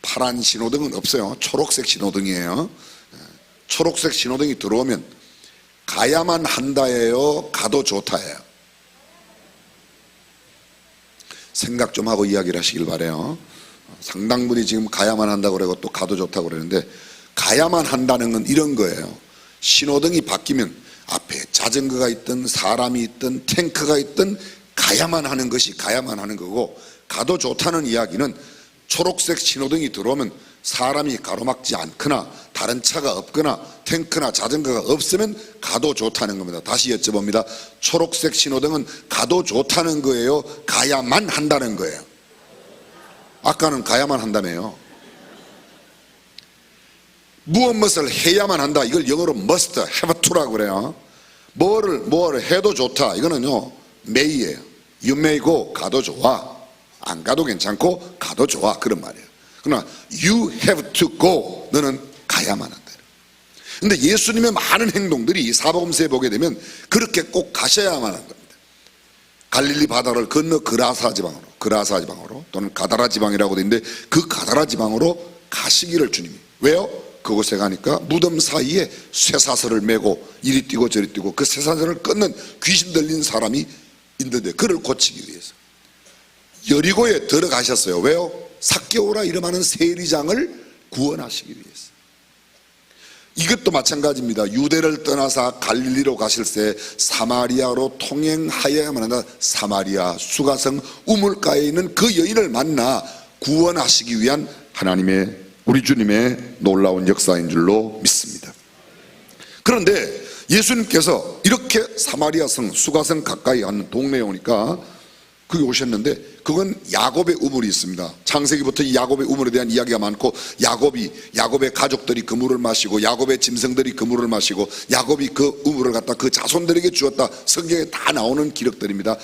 파란 신호등은 없어요. 초록색 신호등이에요. 초록색 신호등이 들어오면 가야만 한다예요, 가도 좋다예요? 생각 좀 하고 이야기를 하시길 바래요. 상당분이 지금 가야만 한다고 그러고 또 가도 좋다고 그러는데, 가야만 한다는 건 이런 거예요. 신호등이 바뀌면 앞에 자전거가 있든 사람이 있든 탱크가 있든 가야만 하는 것이 가야만 하는 거고, 가도 좋다는 이야기는 초록색 신호등이 들어오면 사람이 가로막지 않거나 다른 차가 없거나 탱크나 자전거가 없으면 가도 좋다는 겁니다. 다시 여쭤봅니다. 초록색 신호등은 가도 좋다는 거예요, 가야만 한다는 거예요? 아까는 가야만 한다며요. 무엇을 해야만 한다, 이걸 영어로 must, have to라고 그래요. 뭐를 해도 좋다, 이거는요 may예요. You may go, 가도 좋아. 안 가도 괜찮고 가도 좋아, 그런 말이에요. 그러나 you have to go, 너는 가야만 한다. 근데 예수님의 많은 행동들이 사복음서에 보게 되면 그렇게 꼭 가셔야만 하는 겁니다. 갈릴리 바다를 건너 그라사 지방으로 또는 가다라 지방이라고 되어 있는데 그 가다라 지방으로 가시기를 주님이, 왜요? 그곳에 가니까 무덤 사이에 쇠사슬을 메고 이리 뛰고 저리 뛰고 그 쇠사슬을 끊는 귀신 들린 사람이 있는데 그를 고치기 위해서 여리고에 들어가셨어요. 왜요? 삭개오라 이름하는 세리장을 구원하시기 위해서. 이것도 마찬가지입니다. 유대를 떠나서 갈릴리로 가실새 사마리아로 통행하여야만 한다. 사마리아 수가성 우물가에 있는 그 여인을 만나 구원하시기 위한 하나님의, 우리 주님의 놀라운 역사인 줄로 믿습니다. 그런데 예수님께서 이렇게 사마리아 성 수가성 가까이 하는 동네에 오니까 거기 오셨는데, 그건 야곱의 우물이 있습니다. 창세기부터 이 야곱의 우물에 대한 이야기가 많고, 야곱의 가족들이 그 물을 마시고 야곱의 짐승들이 그 물을 마시고 야곱이 그 우물을 갖다 그 자손들에게 주었다, 성경에 다 나오는 기록들입니다.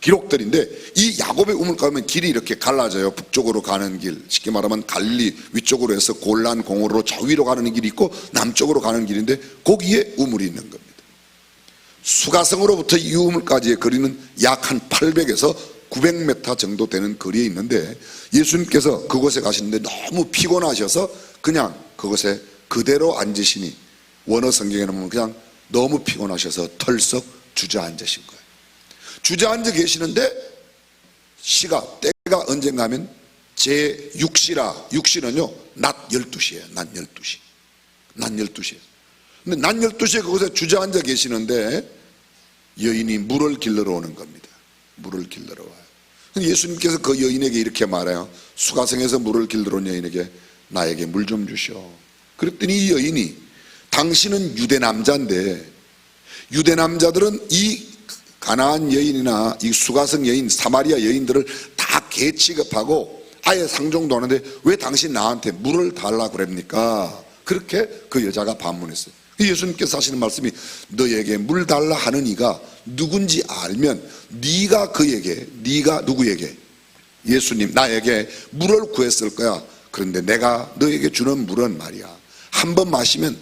기록들인데, 이 야곱의 우물 가면 길이 이렇게 갈라져요. 북쪽으로 가는 길, 쉽게 말하면 갈릴리 위쪽으로 해서 골란 공으로 저 위로 가는 길이 있고 남쪽으로 가는 길인데 거기에 우물이 있는 겁니다. 수가성으로부터 이 우물까지의 거리는 약 한 800에서 900m 정도 되는 거리에 있는데, 예수님께서 그곳에 가시는데 너무 피곤하셔서 그냥 그곳에 그대로 앉으시니, 원어 성경에는 보면 그냥 너무 피곤하셔서 털썩 주저앉으신 거예요. 주저앉아 계시는데 때가 언젠가 하면 제6시라, 6시는요 낮 12시예요. 낮 12시. 근데 낮 12시에 그곳에 주저앉아 계시는데 여인이 물을 길러러 오는 겁니다. 물을 길러러 와요. 예수님께서 그 여인에게 이렇게 말해요. 수가성에서 물을 길러러 온 여인에게 나에게 물 좀 주시오. 그랬더니 이 여인이, 당신은 유대 남자인데 유대 남자들은 이 가나안 여인이나 이 수가성 여인, 사마리아 여인들을 다 개취급하고 아예 상종도 하는데 왜 당신 나한테 물을 달라고 그럽니까? 그렇게 그 여자가 반문했어요. 예수님께서 하시는 말씀이, 너에게 물 달라 하는 이가 누군지 알면 네가 누구에게, 예수님 나에게 물을 구했을 거야. 그런데 내가 너에게 주는 물은 말이야, 한 번 마시면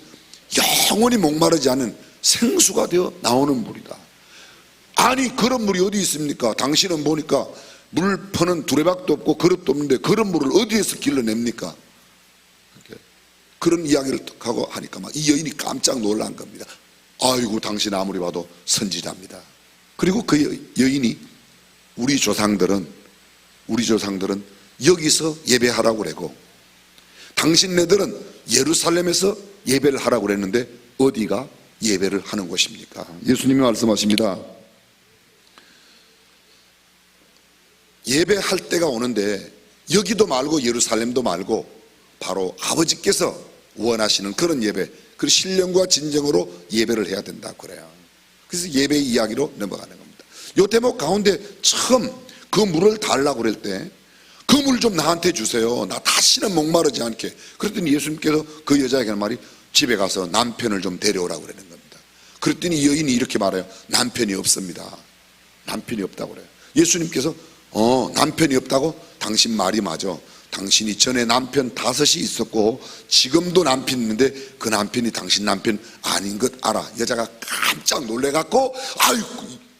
영원히 목마르지 않은 생수가 되어 나오는 물이다. 아니 그런 물이 어디 있습니까? 당신은 보니까 물 퍼는 두레박도 없고 그릇도 없는데 그런 물을 어디에서 길러냅니까? 그런 이야기를 하고 하니까 막 이 여인이 깜짝 놀란 겁니다. 아이고 당신 아무리 봐도 선지자입니다. 그리고 그 여인이 우리 조상들은 여기서 예배하라고 그러고 당신네들은 예루살렘에서 예배를 하라고 그랬는데 어디가 예배를 하는 곳입니까? 예수님이 말씀하십니다. 예배할 때가 오는데 여기도 말고 예루살렘도 말고 바로 아버지께서 원하시는 그런 예배, 그 신령과 진정으로 예배를 해야 된다고 그래요. 그래서 예배 이야기로 넘어가는 겁니다. 이 대목 가운데 처음 그 물을 달라고 그럴 때 그 물 좀 나한테 주세요. 나 다시는 목마르지 않게. 그랬더니 예수님께서 그 여자에게 하는 말이 집에 가서 남편을 좀 데려오라고 그러는 겁니다. 그랬더니 여인이 이렇게 말해요. 남편이 없습니다. 남편이 없다고 그래요. 예수님께서 남편이 없다고? 당신 말이 맞아. 당신이 전에 남편 5이 있었고 지금도 남편 있는데 그 남편이 당신 남편 아닌 것 알아. 여자가 깜짝 놀래갖고 아유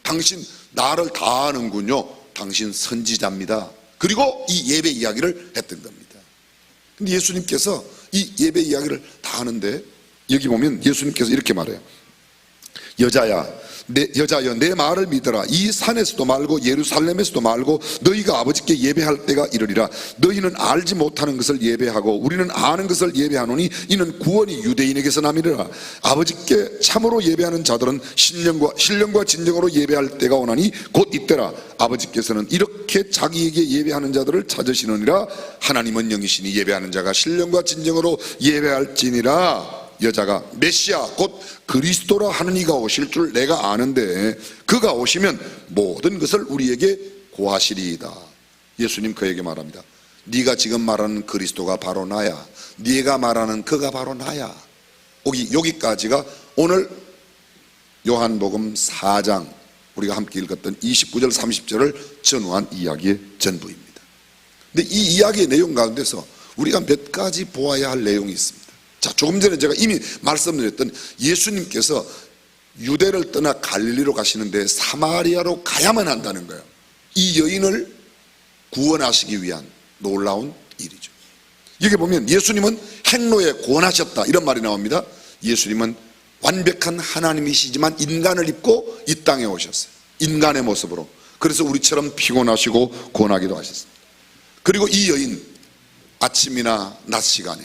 당신 나를 다 아는군요. 당신 선지자입니다. 그리고 이 예배 이야기를 했던 겁니다. 근데 예수님께서 이 예배 이야기를 다 하는데 여기 보면 예수님께서 이렇게 말해요. 여자여 내 말을 믿어라. 이 산에서도 말고 예루살렘에서도 말고 너희가 아버지께 예배할 때가 이르리라. 너희는 알지 못하는 것을 예배하고 우리는 아는 것을 예배하노니 이는 구원이 유대인에게서 남이라. 아버지께 참으로 예배하는 자들은 신령과 진정으로 예배할 때가 오나니 곧 이때라. 아버지께서는 이렇게 자기에게 예배하는 자들을 찾으시느니라. 하나님은 영이시니 예배하는 자가 신령과 진정으로 예배할지니라. 여자가 메시아 곧 그리스도라 하는 이가 오실 줄 내가 아는데 그가 오시면 모든 것을 우리에게 고하시리이다. 예수님 그에게 말합니다. 네가 지금 말하는 그리스도가 바로 나야. 네가 말하는 그가 바로 나야. 여기까지가 오늘 요한복음 4장 우리가 함께 읽었던 29절 30절을 전후한 이야기의 전부입니다. 근데 이 이야기의 내용 가운데서 우리가 몇 가지 보아야 할 내용이 있습니다. 자, 조금 전에 제가 이미 말씀드렸던 예수님께서 유대를 떠나 갈릴리로 가시는데 사마리아로 가야만 한다는 거예요. 이 여인을 구원하시기 위한 놀라운 일이죠. 여기 보면 예수님은 행로에 구원하셨다 이런 말이 나옵니다. 예수님은 완벽한 하나님이시지만 인간을 입고 이 땅에 오셨어요. 인간의 모습으로. 그래서 우리처럼 피곤하시고 고나기도 하셨습니다. 그리고 이 여인 아침이나 낮 시간에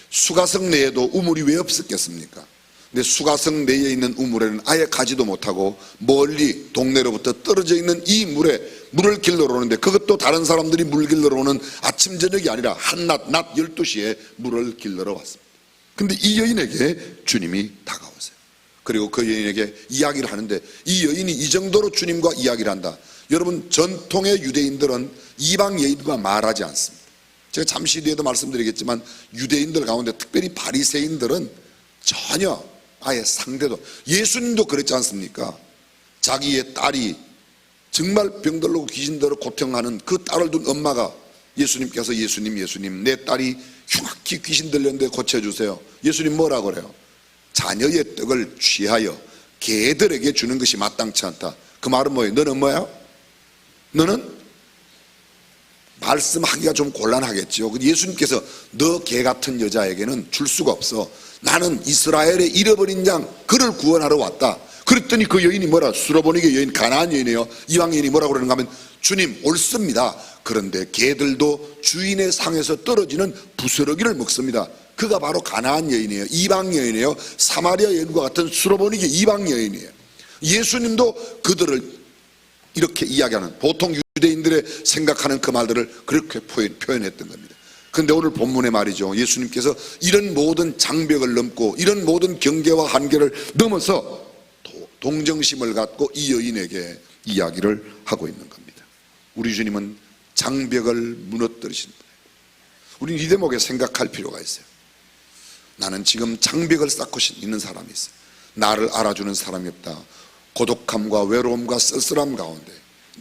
수가성 내에도 우물이 왜 없었겠습니까? 근데 수가성 내에 있는 우물에는 아예 가지도 못하고 멀리 동네로부터 떨어져 있는 이 물에 물을 길러러 오는데 그것도 다른 사람들이 물 길러러 오는 아침 저녁이 아니라 한낮 낮 12시에 물을 길러러 왔습니다. 근데 이 여인에게 주님이 다가오세요. 그리고 그 여인에게 이야기를 하는데 이 여인이 이 정도로 주님과 이야기를 한다. 여러분 전통의 유대인들은 이방 여인과 말하지 않습니다. 제가 잠시 뒤에도 말씀드리겠지만 유대인들 가운데 특별히 바리새인들은 전혀 아예 상대도 예수님도 그랬지 않습니까? 자기의 딸이 정말 병들고 귀신들을 고통하는 그 딸을 둔 엄마가 예수님께서 예수님 내 딸이 흉악히 귀신 들렸는데 고쳐주세요. 예수님 뭐라고 그래요? 자녀의 떡을 취하여 개들에게 주는 것이 마땅치 않다. 그 말은 뭐예요? 너는 뭐야? 너는 말씀하기가 좀 곤란하겠죠. 예수님께서 너 개 같은 여자에게는 줄 수가 없어. 나는 이스라엘의 잃어버린 양 그를 구원하러 왔다. 그랬더니 그 여인이 뭐라? 수로보니게 여인 가나안 여인이에요. 이방 여인이 뭐라고 그러는가 하면 주님 옳습니다. 그런데 개들도 주인의 상에서 떨어지는 부스러기를 먹습니다. 그가 바로 가나안 여인이에요. 이방 여인이에요. 사마리아 여인과 같은 수로보니게 이방 여인이에요. 예수님도 그들을 이렇게 이야기하는 보통 유대인들의 생각하는 그 말들을 그렇게 표현했던 겁니다. 그런데 오늘 본문의 말이죠. 예수님께서 이런 모든 장벽을 넘고 이런 모든 경계와 한계를 넘어서 동정심을 갖고 이 여인에게 이야기를 하고 있는 겁니다. 우리 주님은 장벽을 무너뜨리신 분이에요. 우리는 이 대목에 생각할 필요가 있어요. 나는 지금 장벽을 쌓고 있는 사람이 있어요. 나를 알아주는 사람이 없다. 고독함과 외로움과 쓸쓸함 가운데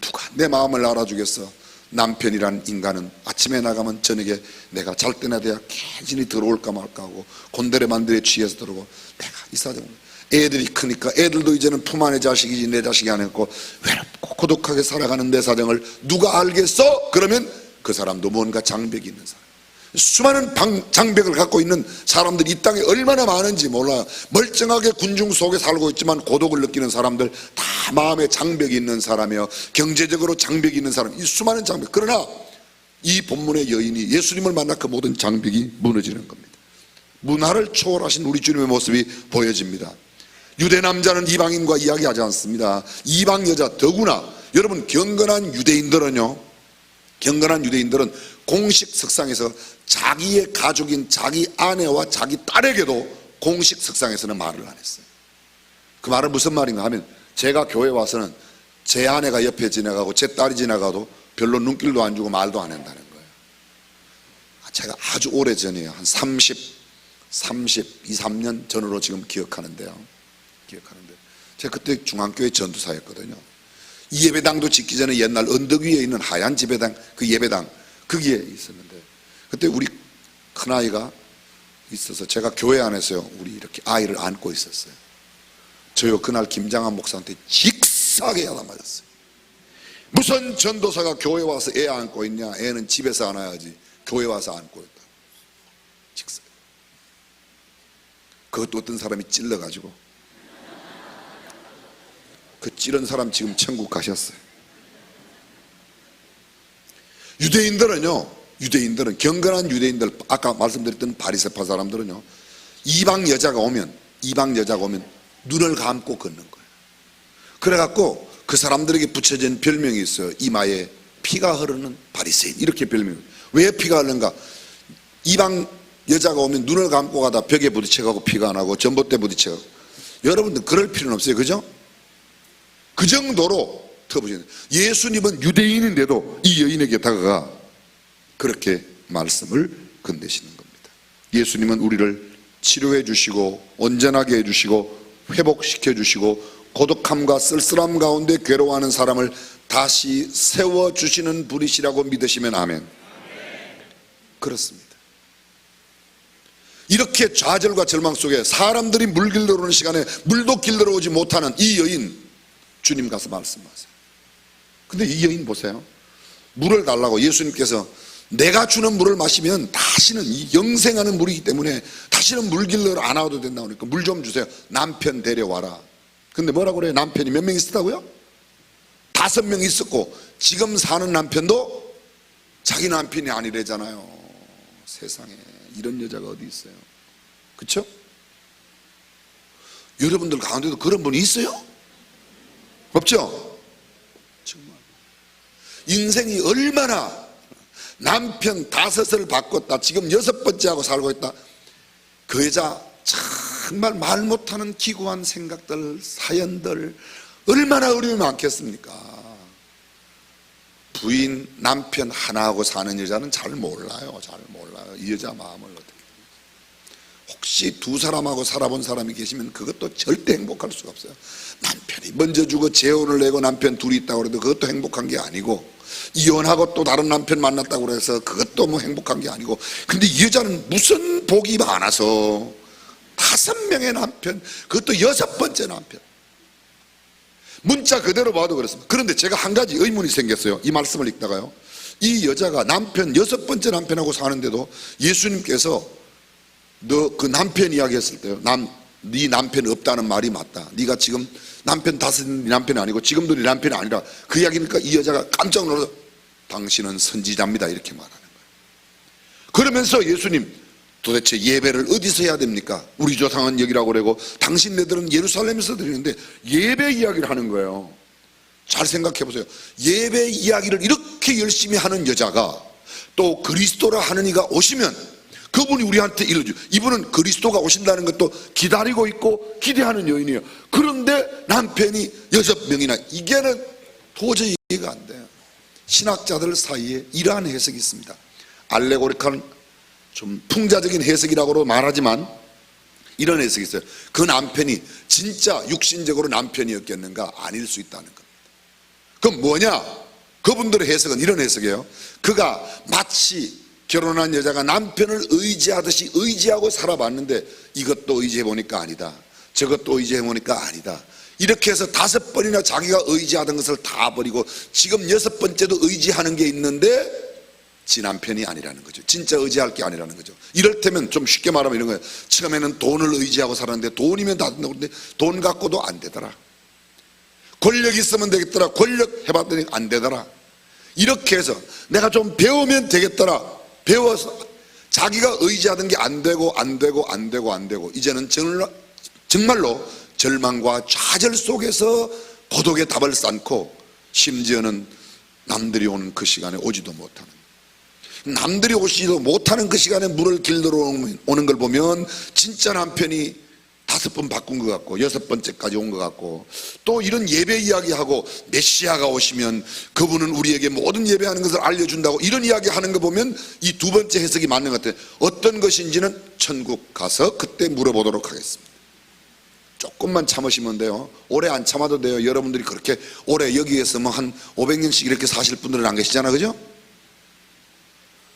누가 내 마음을 알아주겠어? 남편이란 인간은 아침에 나가면 저녁에 내가 잘 때나 돼야 개진이 들어올까 말까 하고 곤드레 만들에 취해서 들어오고, 내가 이 사정, 애들이 크니까 애들도 이제는 품 안의 자식이지 내 자식이 아니었고 외롭고 고독하게 살아가는 내 사정을 누가 알겠어? 그러면 그 사람도 뭔가 장벽이 있는 사람. 수많은 장벽을 갖고 있는 사람들이 이 땅에 얼마나 많은지 몰라요. 멀쩡하게 군중 속에 살고 있지만 고독을 느끼는 사람들, 다 마음에 장벽이 있는 사람이요, 경제적으로 장벽이 있는 사람, 이 수많은 장벽. 그러나 이 본문의 여인이 예수님을 만나 그 모든 장벽이 무너지는 겁니다. 문화를 초월하신 우리 주님의 모습이 보여집니다. 유대 남자는 이방인과 이야기하지 않습니다. 이방 여자, 더구나 여러분 경건한 유대인들은 공식 석상에서 자기의 가족인 자기 아내와 자기 딸에게도 공식 석상에서는 말을 안 했어요. 그 말은 무슨 말인가 하면, 제가 교회 와서는 제 아내가 옆에 지나가고 제 딸이 지나가도 별로 눈길도 안 주고 말도 안 한다는 거예요. 제가 아주 오래 전이에요. 한 33년 전으로 지금 기억하는데 제가 그때 중앙교회 전도사였거든요. 이 예배당도 짓기 전에 옛날 언덕 위에 있는 하얀 지배당, 그 예배당 거기에 있었는데, 그때 우리 큰아이가 있어서 제가 교회 안에서요 우리 이렇게 아이를 안고 있었어요. 저요 그날 김장한 목사한테 직사하게 야단 맞았어요. 무슨 전도사가 교회 와서 애 안고 있냐, 애는 집에서 안아야지 교회 와서 안고 있다. 직사. 그것도 어떤 사람이 찔러가지고, 그 찌른 사람 지금 천국 가셨어요. 유대인들은 경건한 유대인들, 아까 말씀드렸던 바리새파 사람들은요, 이방 여자가 오면 눈을 감고 걷는 거예요. 그래갖고 그 사람들에게 붙여진 별명이 있어요. 이마에 피가 흐르는 바리새인, 이렇게 별명이. 왜 피가 흐르는가? 이방 여자가 오면 눈을 감고 가다 벽에 부딪혀가고 피가 안 나고 전봇대 부딪혀가고. 여러분들 그럴 필요는 없어요, 그죠? 그 정도로 터부시는. 예수님은 유대인인데도 이 여인에게 다가가 그렇게 말씀을 건네시는 겁니다. 예수님은 우리를 치료해 주시고 온전하게 해 주시고 회복시켜 주시고 고독함과 쓸쓸함 가운데 괴로워하는 사람을 다시 세워주시는 분이시라고 믿으시면 아멘. 그렇습니다. 이렇게 좌절과 절망 속에 사람들이 물 길러 오는 시간에 물도 길러 오지 못하는 이 여인, 주님 가서 말씀하세요. 근데 이 여인 보세요. 물을 달라고 예수님께서, 내가 주는 물을 마시면 다시는, 이 영생하는 물이기 때문에 다시는 물 길러 안 와도 된다고 하니까 물 좀 주세요. 남편 데려와라. 근데 뭐라고 그래요? 남편이 몇 명 있었다고요? 5명 있었고 지금 사는 남편도 자기 남편이 아니래잖아요. 세상에 이런 여자가 어디 있어요? 그렇죠? 여러분들 가운데도 그런 분이 있어요? 없죠? 정말 인생이 얼마나, 남편 5을 바꿨다, 지금 6번째 하고 살고 있다. 그 여자 정말 말 못하는 기구한 생각들, 사연들, 얼마나 어려움이 많겠습니까? 부인, 남편 하나하고 사는 여자는 잘 몰라요. 이 여자 마음을 어떻게. 혹시 2 사람하고 살아본 사람이 계시면 그것도 절대 행복할 수가 없어요. 남편이 먼저 주고 재혼을 내고 남편 둘이 있다고 해도 그것도 행복한 게 아니고, 이혼하고 또 다른 남편 만났다고 해서 그것도 뭐 행복한 게 아니고. 근데 이 여자는 무슨 복이 많아서 5명의 남편, 그것도 6번째 남편. 문자 그대로 봐도 그렇습니다. 그런데 제가 한 가지 의문이 생겼어요. 이 말씀을 읽다가요, 이 여자가 남편 6번째 남편하고 사는데도 예수님께서 너 그 남편 이야기했을 때요, 네 남편 없다는 말이 맞다, 네가 지금 남편 5은 네 남편이 아니고 지금도 네 남편이 아니라, 그 이야기니까 이 여자가 깜짝 놀라서 당신은 선지자입니다 이렇게 말하는 거예요. 그러면서 예수님, 도대체 예배를 어디서 해야 됩니까? 우리 조상은 여기라고 그러고 당신네들은 예루살렘에서 드리는데 예배 이야기를 하는 거예요. 잘 생각해 보세요. 예배 이야기를 이렇게 열심히 하는 여자가 또 그리스도라 하는 이가 오시면 그분이 우리한테 일러줘. 이분은 그리스도가 오신다는 것도 기다리고 있고 기대하는 여인이에요. 그런데 남편이 6명이나, 이게는 도저히 이해가 안 돼요. 신학자들 사이에 이러한 해석이 있습니다. 알레고리칸, 좀 풍자적인 해석이라고 말하지만 이런 해석이 있어요. 그 남편이 진짜 육신적으로 남편이었겠는가? 아닐 수 있다는 겁니다. 그럼 뭐냐? 그분들의 해석은 이런 해석이에요. 그가 마치 결혼한 여자가 남편을 의지하듯이 의지하고 살아봤는데 이것도 의지해보니까 아니다, 저것도 의지해보니까 아니다, 이렇게 해서 5번이나 자기가 의지하던 것을 다 버리고 지금 6번째도 의지하는 게 있는데 지 남편이 아니라는 거죠. 진짜 의지할 게 아니라는 거죠. 이럴 때면 좀 쉽게 말하면 이런 거예요. 처음에는 돈을 의지하고 살았는데 돈이면 다 된다고 그러는데 돈 갖고도 안 되더라. 권력 있으면 되겠더라. 권력 해봤더니 안 되더라. 이렇게 해서 내가 좀 배우면 되겠더라. 배워서 자기가 의지하던 게 안 되고 이제는 정말로 절망과 좌절 속에서 고독의 답을 쌓고 심지어는 남들이 오는 그 시간에 오지도 못하는, 남들이 오시지도 못하는 그 시간에 물을 길들어 오는 걸 보면 진짜 남편이 5번 바꾼 것 같고 6번째까지 온 것 같고, 또 이런 예배 이야기하고 메시아가 오시면 그분은 우리에게 모든 예배하는 것을 알려준다고 이런 이야기 하는 거 보면 이 2번째 해석이 맞는 것 같아요. 어떤 것인지는 천국 가서 그때 물어보도록 하겠습니다. 조금만 참으시면 돼요. 오래 안 참아도 돼요. 여러분들이 그렇게 오래 여기에서 뭐 한 500년씩 이렇게 사실 분들은 안 계시잖아, 그죠?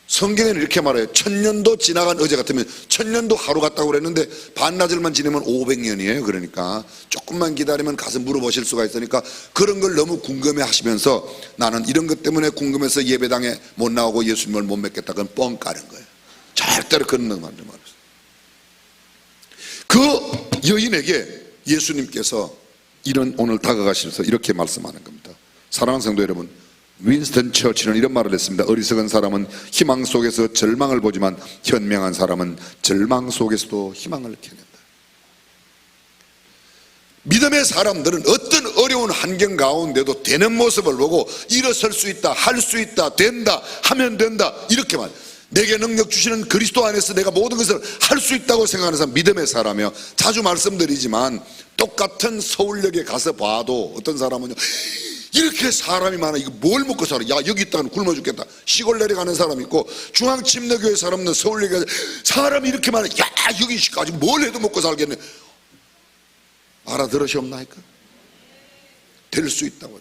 성경에는 이렇게 말해요. 1000년도 지나간 어제 같으면 1000년도 하루 같다고 그랬는데 반나절만 지내면 500년이에요. 그러니까 조금만 기다리면 가서 물어보실 수가 있으니까 그런 걸 너무 궁금해 하시면서 나는 이런 것 때문에 궁금해서 예배당에 못 나오고 예수님을 못 믿겠다, 그건 뻥 까는 거예요. 절대로 그런 말 말이에요. 그 여인에게 예수님께서 이런 오늘 다가가시면서 이렇게 말씀하는 겁니다. 사랑하는 성도 여러분, 윈스턴 처치는 이런 말을 했습니다. 어리석은 사람은 희망 속에서 절망을 보지만 현명한 사람은 절망 속에서도 희망을 캐낸다. 믿음의 사람들은 어떤 어려운 환경 가운데도 되는 모습을 보고 일어설 수 있다, 할 수 있다, 된다, 하면 된다, 이렇게 말. 내게 능력 주시는 그리스도 안에서 내가 모든 것을 할 수 있다고 생각하는 사람 믿음의 사람이에요. 자주 말씀드리지만 똑같은 서울역에 가서 봐도 어떤 사람은요, 이렇게 사람이 많아, 이거 뭘 먹고 살아, 야 여기 있다가는 굶어 죽겠다, 시골 내려가는 사람 있고, 중앙침례교회 사람은 서울역에 사람이 이렇게 많아, 야 여기까지 뭘 해도 먹고 살겠네. 알아들으시옵나이까? 될 수 있다고.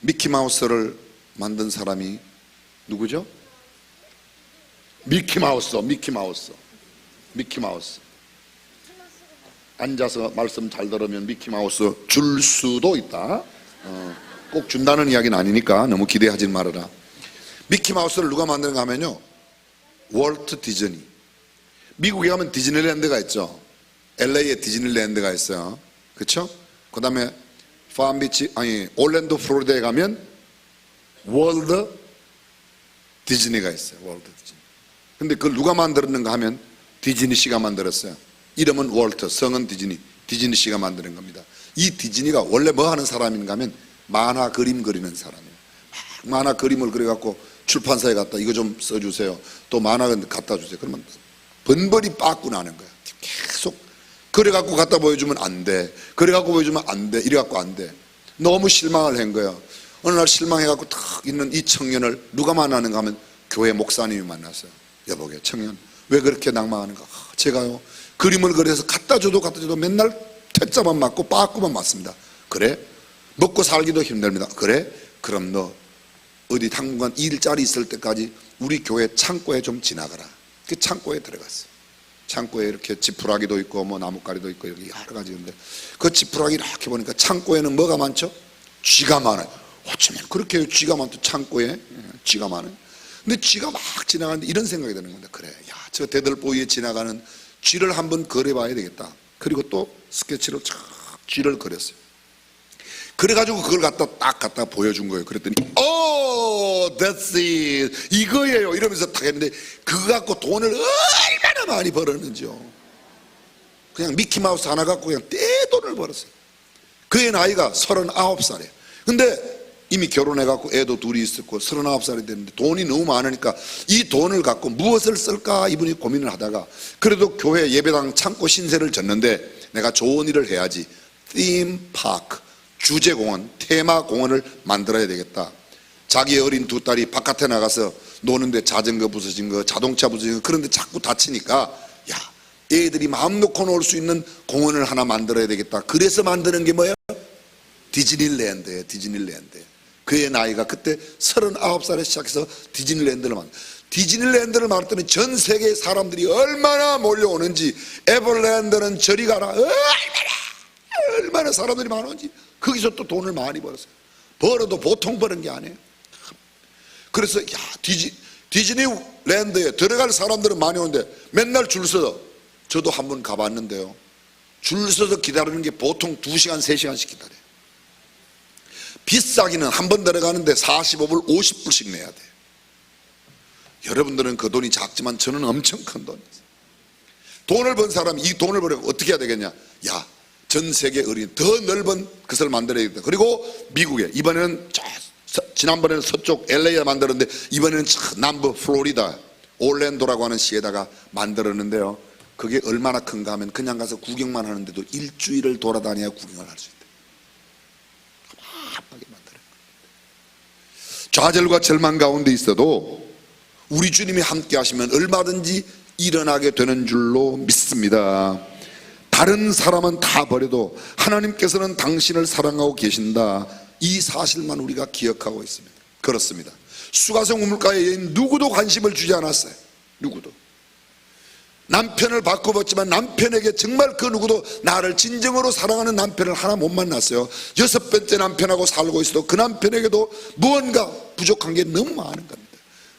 미키마우스를 만든 사람이 누구죠? 미키마우스. 앉아서 말씀 잘 들으면 미키마우스 줄 수도 있다. 꼭 준다는 이야기는 아니니까 너무 기대하지 말아라. 미키마우스를 누가 만드는가 하면요, 월트 디즈니. 미국에 가면 디즈니랜드가 있죠. LA에 디즈니랜드가 있어요. 그렇죠? 그 다음에 올랜도 플로리다에 가면 월드 디즈니가 있어요. 월드 디즈니. 근데 그걸 누가 만들었는가 하면 디즈니 씨가 만들었어요. 이름은 월터, 성은 디즈니 씨가 만드는 겁니다. 이 디즈니가 원래 뭐 하는 사람인가 하면 만화 그림 그리는 사람이에요. 만화 그림을 그려갖고 출판사에 갖다 이거 좀 써주세요, 또 만화 갖다 주세요. 그러면 번벌이 빠꾸 나는 거야. 계속 그래갖고 갖다 보여주면 안 돼, 그래갖고 보여주면 안 돼, 이래갖고 안 돼. 너무 실망을 한 거예요. 어느 날 실망해갖고 탁 있는 이 청년을 누가 만나는가 하면 교회 목사님이 만났어요. 여보게, 청년 왜 그렇게 낭망하는가? 제가요 그림을 그려서 갖다 줘도 맨날 퇴짜만 맞고 빠꾸만 맞습니다. 그래? 먹고 살기도 힘듭니다. 그래? 그럼 너 어디 당분간 일자리 있을 때까지 우리 교회 창고에 좀 지나가라. 그 창고에 들어갔어요. 창고에 이렇게 지푸라기도 있고 뭐 나뭇가리도 있고 여기 여러 가지 있는데, 그 지푸라기 이렇게 보니까 창고에는 뭐가 많죠? 쥐가 많아요. 어쩌면 그렇게 쥐가 많죠, 창고에. 쥐가 많아요. 근데 쥐가 막 지나가는데 이런 생각이 드는 건데, 그래, 야, 저 대들보위에 지나가는 쥐를 한번 그려봐야 되겠다. 그리고 또 스케치로 쫙 쥐를 그렸어요. 그래가지고 그걸 갖다 보여준 거예요. 그랬더니 that's it, 이거예요 이러면서 딱 했는데, 그거 갖고 돈을 얼마나 많이 벌었는지요. 그냥 미키마우스 하나 갖고 그냥 떼돈을 벌었어요. 그의 나이가 39살이에요 근데 이미 결혼해갖고 애도 둘이 있었고 39살이 됐는데 돈이 너무 많으니까 이 돈을 갖고 무엇을 쓸까 이분이 고민을 하다가, 그래도 교회 예배당 창고 신세를 졌는데 내가 좋은 일을 해야지, 팀파크, 주제공원, 테마공원을 만들어야 되겠다. 자기 어린 2딸이 바깥에 나가서 노는데 자전거 부서진 거, 자동차 부서진 거 그런데 자꾸 다치니까, 야, 애들이 마음 놓고 놀 수 있는 공원을 하나 만들어야 되겠다. 그래서 만드는 게 뭐예요? 디즈니랜드예요. 디즈니랜드. 그의 나이가 그때 39살에 시작해서 디즈니랜드를 디즈니랜드를 만들었더니 전 세계 사람들이 얼마나 몰려오는지, 에버랜드는 저리 가라, 얼마나 사람들이 많은지. 거기서 또 돈을 많이 벌었어요. 벌어도 보통 버는 게 아니에요. 그래서 디즈니랜드에 들어갈 사람들은 많이 오는데 맨날 줄 서서, 저도 한번 가봤는데요, 줄 서서 기다리는 게 보통 2시간 3시간씩 기다려요. 비싸기는 한 번 들어가는데 45불 50불씩 내야 돼요. 여러분들은 그 돈이 작지만 저는 엄청 큰 돈이었어요. 돈을 번 사람이 이 돈을 벌려면 어떻게 해야 되겠냐? 야, 전 세계 어린 더 넓은 것을 만들어야겠다. 그리고 미국에, 이번에는 지난번에는 서쪽 LA에 만들었는데 이번에는 남부 플로리다 올랜도라고 하는 시에다가 만들었는데요, 그게 얼마나 큰가 하면 그냥 가서 구경만 하는데도 일주일을 돌아다녀야 구경을 할 수 있대요. 깜빡하게 만들어요. 좌절과 절망 가운데 있어도 우리 주님이 함께 하시면 얼마든지 일어나게 되는 줄로 믿습니다. 다른 사람은 다 버려도 하나님께서는 당신을 사랑하고 계신다, 이 사실만 우리가 기억하고 있습니다. 그렇습니다. 수가성 우물가의 여인 누구도 관심을 주지 않았어요. 누구도. 남편을 바꿔봤지만 남편에게 정말 그 누구도 나를 진정으로 사랑하는 남편을 하나 못 만났어요. 6번째 남편하고 살고 있어도 그 남편에게도 무언가 부족한 게 너무 많은 겁니다.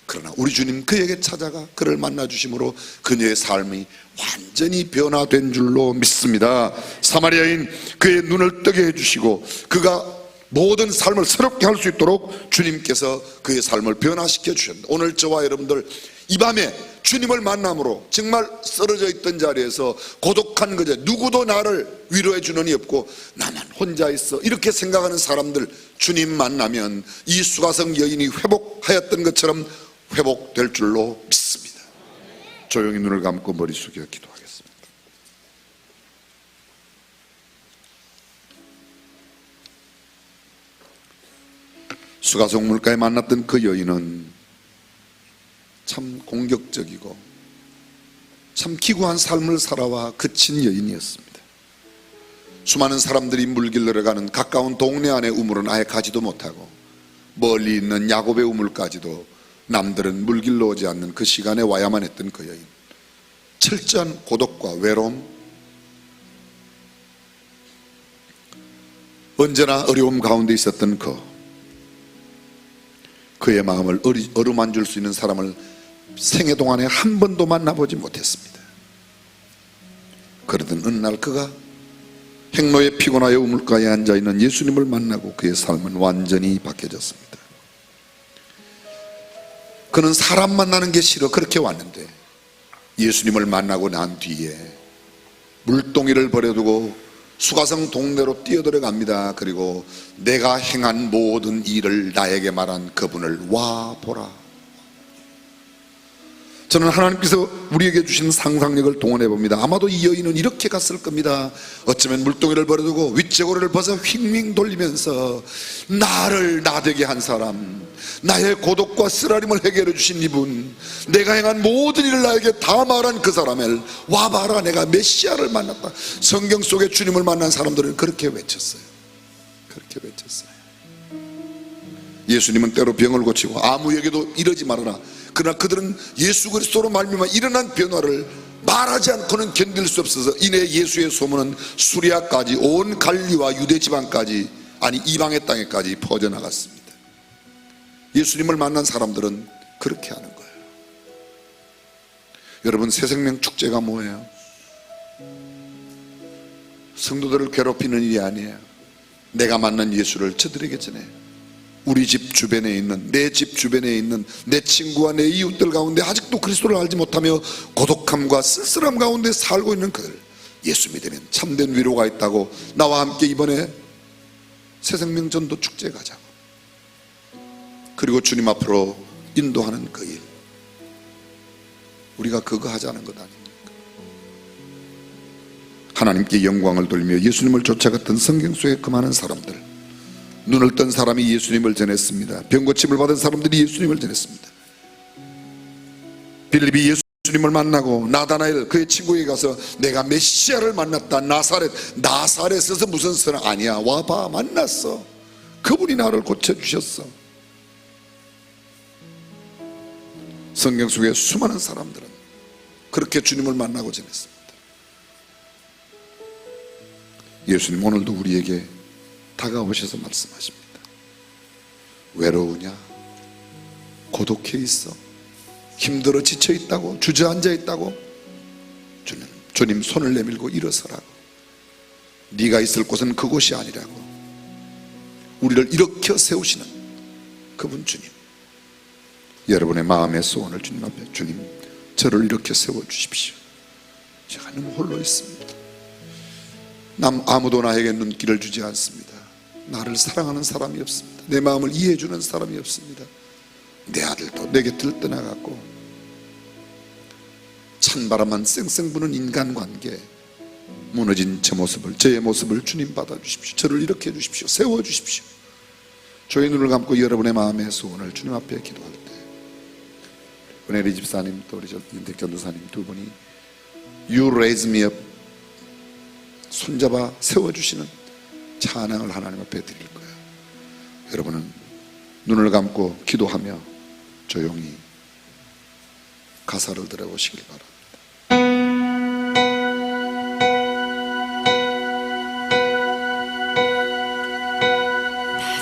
그러나 우리 주님 그에게 찾아가 그를 만나주심으로 그녀의 삶이 완전히 변화된 줄로 믿습니다. 사마리아인 그의 눈을 뜨게 해주시고 그가 모든 삶을 새롭게 할 수 있도록 주님께서 그의 삶을 변화시켜 주셨습니다. 오늘 저와 여러분들 이 밤에 주님을 만남으로 정말 쓰러져 있던 자리에서 고독한 거죠. 누구도 나를 위로해 주는 이 없고 나만 혼자 있어, 이렇게 생각하는 사람들 주님 만나면 이 수가성 여인이 회복하였던 것처럼 회복될 줄로 믿습니다. 조용히 눈을 감고 머리 숙여 기도하겠습니다. 수가성 물가에 만났던 그 여인은 참 공격적이고 참 기구한 삶을 살아와 그친 여인이었습니다. 수많은 사람들이 물길로 가는 가까운 동네 안의 우물은 아예 가지도 못하고 멀리 있는 야곱의 우물까지도 남들은 물길로 오지 않는 그 시간에 와야만 했던 그 여인, 철저한 고독과 외로움, 언제나 어려움 가운데 있었던 그의 마음을 어루만질 수 있는 사람을 생애 동안에 한 번도 만나보지 못했습니다. 그러던 어느 날 그가 행로에 피곤하여 우물가에 앉아있는 예수님을 만나고 그의 삶은 완전히 바뀌어졌습니다. 그는 사람 만나는 게 싫어 그렇게 왔는데 예수님을 만나고 난 뒤에 물동이를 버려두고 수가성 동네로 뛰어들어갑니다. 그리고 내가 행한 모든 일을 나에게 말한 그분을 와 보라. 저는 하나님께서 우리에게 주신 상상력을 동원해 봅니다. 아마도 이 여인은 이렇게 갔을 겁니다. 어쩌면 물동이를 버려두고 윗저고리를 벗어 휙휙 돌리면서 나를 나되게 한 사람, 나의 고독과 쓰라림을 해결해 주신 이분, 내가 행한 모든 일을 나에게 다 말한 그 사람을 와봐라, 내가 메시아를 만났다. 성경 속에 주님을 만난 사람들은 그렇게 외쳤어요. 그렇게 외쳤어요. 예수님은 때로 병을 고치고 아무에게도 이러지 말아라. 그러나 그들은 예수 그리스도로 말미암아 일어난 변화를 말하지 않고는 견딜 수 없어서 이내 예수의 소문은 수리아까지, 온 갈리와 유대 지방까지, 아니 이방의 땅에까지 퍼져나갔습니다. 예수님을 만난 사람들은 그렇게 하는 거예요. 여러분, 새생명 축제가 뭐예요? 성도들을 괴롭히는 일이 아니에요. 내가 만난 예수를 저들에게 전해 우리 집 주변에 있는, 내 집 주변에 있는 내 친구와 내 이웃들 가운데 아직도 그리스도를 알지 못하며 고독함과 쓸쓸함 가운데 살고 있는 그들, 예수 믿으면 참된 위로가 있다고 나와 함께 이번에 새생명 전도 축제 가자고, 그리고 주님 앞으로 인도하는 그 일, 우리가 그거 하자는 것 아닙니까? 하나님께 영광을 돌리며 예수님을 쫓아갔던 성경 속의 그 많은 사람들, 눈을 뜬 사람이 예수님을 전했습니다. 병고침을 받은 사람들이 예수님을 전했습니다. 빌립이 예수 주님을 만나고 나다나엘 그의 친구에게 가서 내가 메시아를 만났다. 나사렛에서 무슨 사람 아니야. 와봐, 만났어. 그분이 나를 고쳐주셨어. 성경 속에 수많은 사람들은 그렇게 주님을 만나고 지냈습니다. 예수님 오늘도 우리에게 다가오셔서 말씀하십니다. 외로우냐? 고독해 있어? 힘들어 지쳐 있다고? 주저앉아 있다고? 주님 손을 내밀고 일어서라고. 네가 있을 곳은 그곳이 아니라고. 우리를 일으켜 세우시는 그분 주님, 여러분의 마음의 소원을 주님 앞에, 주님 저를 이렇게 세워주십시오. 제가 너무 홀로 있습니다. 아무도 나에게 눈길을 주지 않습니다. 나를 사랑하는 사람이 없습니다. 내 마음을 이해해 주는 사람이 없습니다. 내 아들도 내 곁을 떠나갔고 찬바람만 쌩쌩 부는 인간관계, 무너진 저의 모습을 주님 받아주십시오. 저를 일으켜 주십시오. 세워주십시오. 저의 눈을 감고 여러분의 마음의 소원을 주님 앞에 기도할 때 은혜리 집사님 또 우리 윤택 전도사님 두 분이 You raise me up, 손잡아 세워주시는 찬양을 하나님 앞에 드릴 거예요. 여러분은 눈을 감고 기도하며 조용히 가사를 들어보시길 바랍니다.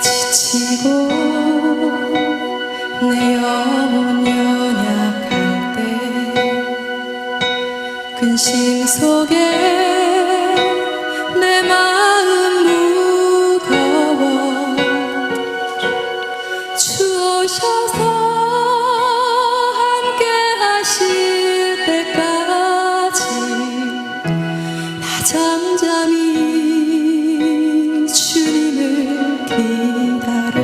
지치고 내 영혼 연약할 때 근심 속에 내 마음 무거워 주 오셔서 함께 하실 때까지 나 잠잠히 주님을 기다려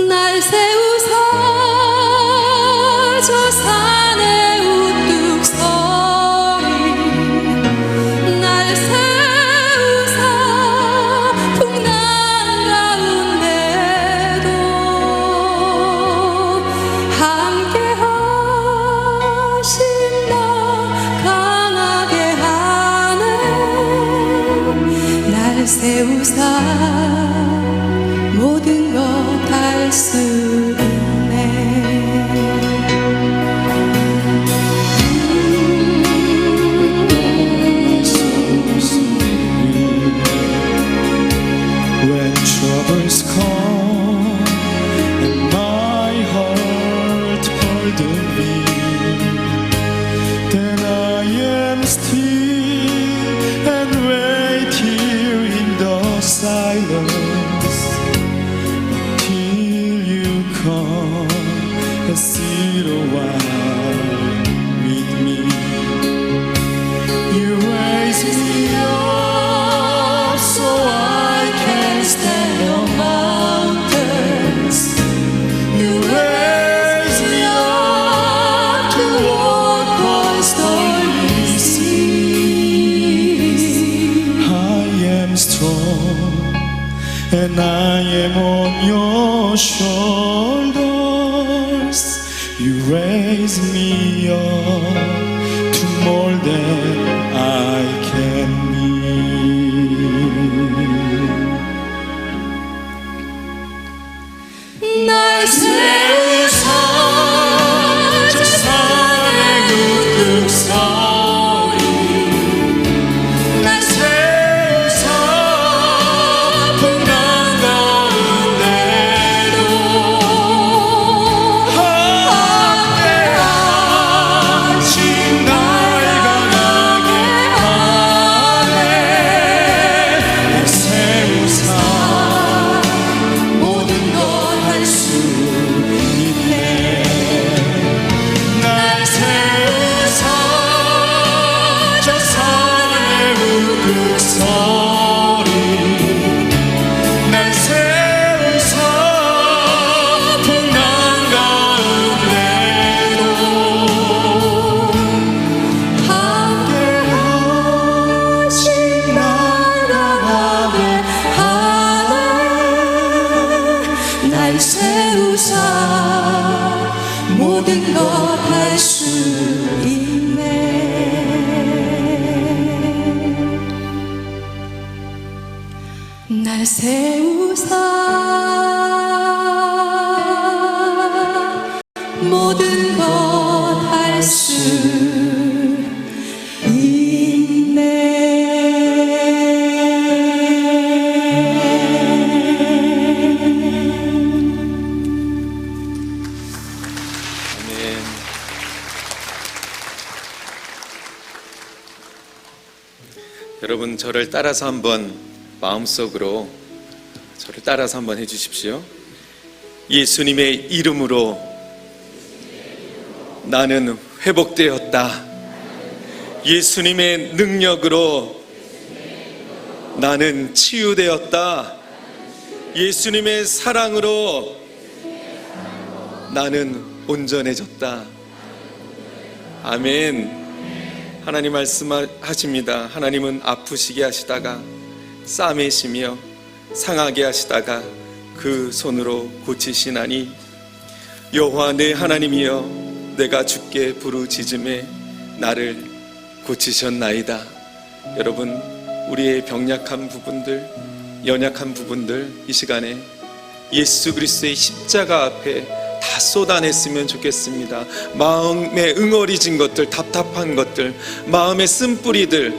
날 세우사 저 산에 우뚝 서리 날 세우사 풍랑 가운데도 함께 하신 나 강하게 하네 날 세우사 모든 것 할 수 있네 When troubles come and my heart burden me, then I am still and wait here in the silence till you come and sit a while with me. You raise me up so I can stand on mountains. You raise me up to walk on stormy seas. I am strong and I am on your shoulders. You raise me up to more than I can be. 날 세우사 저 산에 우뚝 서리 날 세우사 풍랑 가운데도 함께 하신 날 강하게 하네 날 세우사 모든 것 할 수 있네 날 세우사 저 산의 우뚝 서리 날 세우사 풍랑 가운데도 함께 하신 날 강하게 하네 날 세우사 모든 것 날 세우사 모든 것 할 수 여러분 저를 따라서 한번 마음속으로 저를 따라서 한번 해주십시오. 예수님의 이름으로 나는 회복되었다. 예수님의 능력으로 나는 치유되었다. 예수님의 사랑으로 나는 온전해졌다. 아멘. 하나님 말씀하십니다. 하나님은 아프시게 하시다가 싸매시며 상하게 하시다가 그 손으로 고치시나니 여호와 내 하나님이여 내가 주께 부르짖음에 나를 고치셨나이다. 여러분 우리의 병약한 부분들 연약한 부분들 이 시간에 예수 그리스도의 십자가 앞에 다 쏟아냈으면 좋겠습니다. 마음에 응어리진 것들, 답답한 것들, 마음의 쓴뿌리들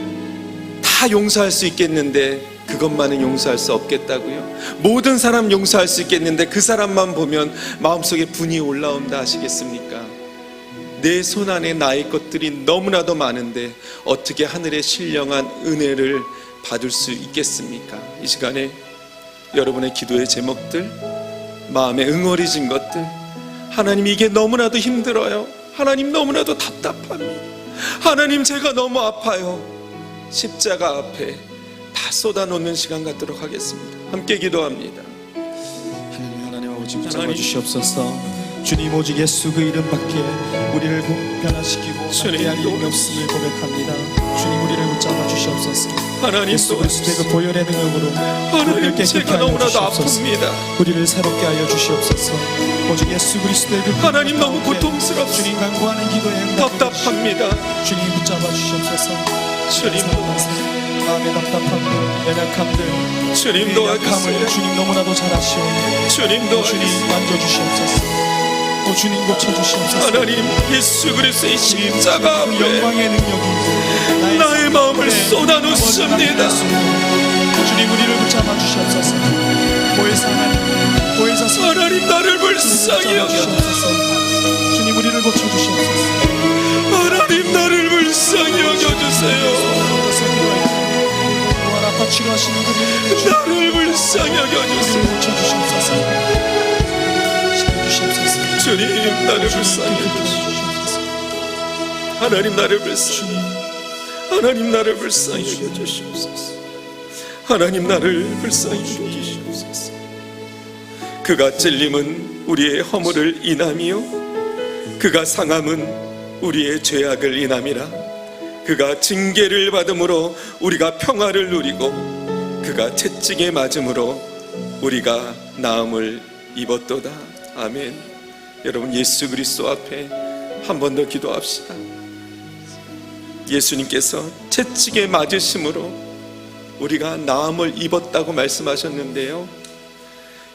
다 용서할 수 있겠는데 그것만은 용서할 수 없겠다고요? 모든 사람 용서할 수 있겠는데 그 사람만 보면 마음속에 분이 올라온다 하시겠습니까? 내 손 안에 나의 것들이 너무나도 많은데 어떻게 하늘의 신령한 은혜를 받을 수 있겠습니까? 이 시간에 여러분의 기도의 제목들, 마음에 응어리진 것들, 하나님 이게 너무나도 힘들어요. 하나님 너무나도 답답합니다. 하나님 제가 너무 아파요. 십자가 앞에 다 쏟아놓는 시간 갖도록 하겠습니다. 함께 기도합니다. 하나님 아버지 붙잡아 주시옵소서. 주님 오직 예수 그 이름밖에 우리를 변화시키고 함께할 이름이 없음을 고백합니다. 주님 우리를 붙잡아 주시옵소서. 하나님 예수 그리스도의 그 보혈의 능력으로 하나님 제가 너무나도 아픕니다. 우리를 새롭게 하여 주시옵소서. 오직 예수 그리스도의 그 하나님 너무 고통스럽습니다. 주님 간구하는 기도에 응답해 답답합니다. 주님 붙잡아 주시옵소서. 주님 마음의 답답함들, 연약함들, 주님 약함을 도와주세요. 주님 너무나도 잘 아시오니 주님 주님 도와주세요. 만져주시옵소서. 주님 고쳐주시옵소서. 하나님 예수 그리스도의 십자가 그 앞에 영광의 능력이 나의 마음을 쏟아놓습니다. 주님 우리를 붙잡아 주시옵소서. 보혜사 하나님, 보혜사 하나님 나를 불쌍히 여겨주소서. 주님 우리를 고쳐주시옵소서. 하나님 나를 불쌍히 여겨주세요. 또한 아파 치료하시는 그분을 나를 불쌍히 여겨주세요. 고쳐주시옵소서. 시켜주시옵소서. 주님 나를 불쌍히 여겨주시옵소서. 하나님 나를 불쌍히, 하나님 나를 불쌍히 여겨주시옵소서. 하나님 나를 불쌍히 여겨주시옵소서. 그가 찔림은 우리의 허물을 인함이요 그가 상함은 우리의 죄악을 인함이라. 그가 징계를 받음으로 우리가 평화를 누리고 그가 채찍에 맞음으로 우리가 나음을 입었도다. 아멘. 여러분 예수 그리스도 앞에 한 번 더 기도합시다. 예수님께서 채찍에 맞으심으로 우리가 나음을 입었다고 말씀하셨는데요,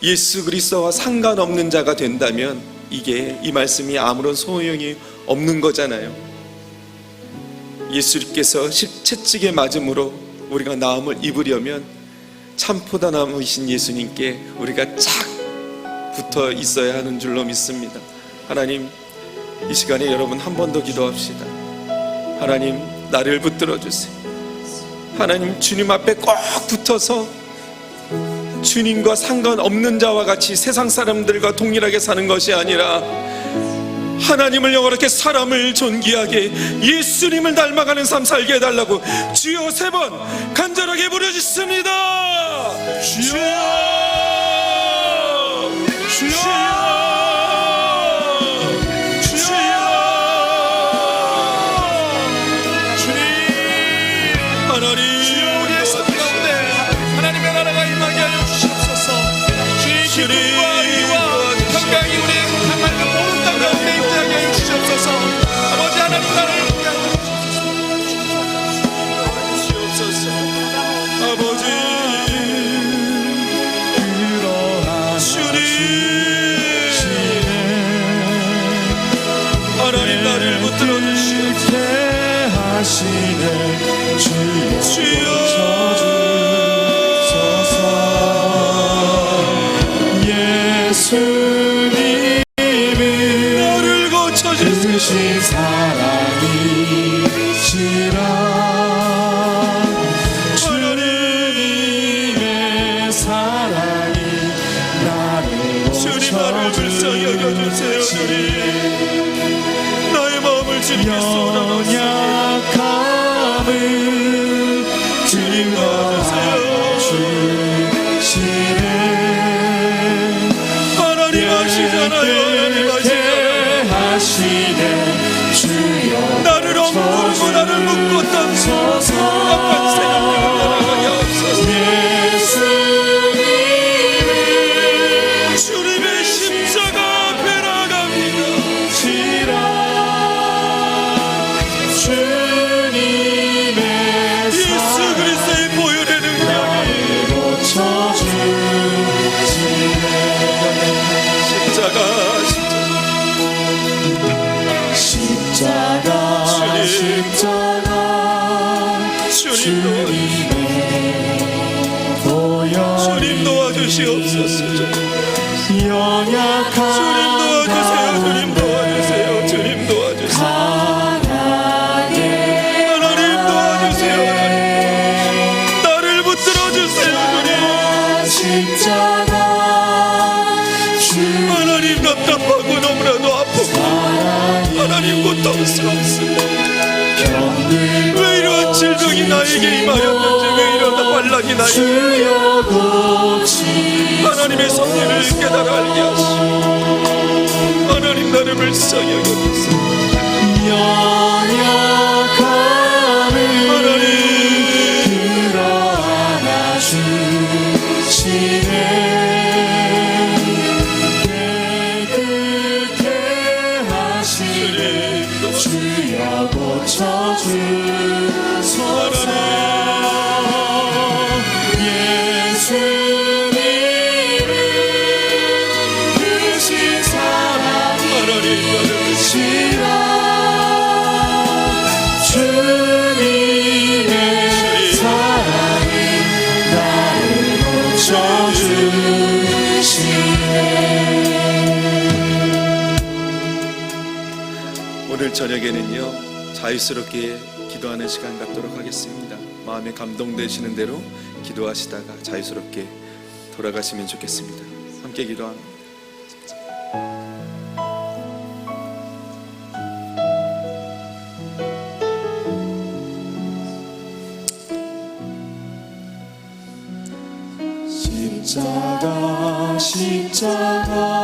예수 그리스도와 상관없는 자가 된다면 이게 이 말씀이 아무런 소용이 없는 거잖아요. 예수님께서 채찍에 맞음으로 우리가 나음을 입으려면 참포도나무이신 예수님께 우리가 착 붙어 있어야 하는 줄로 믿습니다. 하나님 이 시간에 여러분 한 번 더 기도합시다. 하나님 나를 붙들어 주세요. 하나님 주님 앞에 꼭 붙어서 주님과 상관없는 자와 같이 세상 사람들과 동일하게 사는 것이 아니라 하나님을 영원하게 사람을 존귀하게 예수님을 닮아가는 삶 살게 해달라고 주여 3번 간절하게 부르짖습니다. 주여 주여 주여 예수님은 나를 고쳐주세요. 크신 사랑이시라 주님의 사랑이 나를 주님 나를 불쌍히 여겨주세요. 주님 나의 마음을 주님께 쏟아놓으세요. 연약함을 주님 도와주시네 하나님 아시잖아요. 하나님 아시잖아요. 하시네 주여 나를 억누르고 나를 묶었던 악한 세력들을 날아가게 하옵소서. 주님의 십자가 앞에 나갑니다. 주님의 예수 그리스도의 보혈의 능력이 십자가 주님 도와주시옵소서. 주님 도와주세요. 주님 도와주세요. 주님 도와주세요. 하나님 도와주세요. 나를 붙들어 주세요. 주님 하나님 답답하고 너무나도 아프고 하나님 고통스럽습니다. 왜 이러한 질병이 나에게 임하였는지 왜 이러한 환란이 나에게 하나님의 섭리를 깨달아 알게 하시고 하나님 나를 불쌍히 여겨주세요. 하나님 주여 고쳐주소서 예수님은 크신 사랑이시라 주님의 사랑이 나를 고쳐주시네. 오늘 저녁에는요 자유스럽게 기도하는 시간 갖도록 하겠습니다. 마음에 감동되시는 대로 기도하시다가 자유스럽게 돌아가시면 좋겠습니다. 함께 기도합니다. 십자가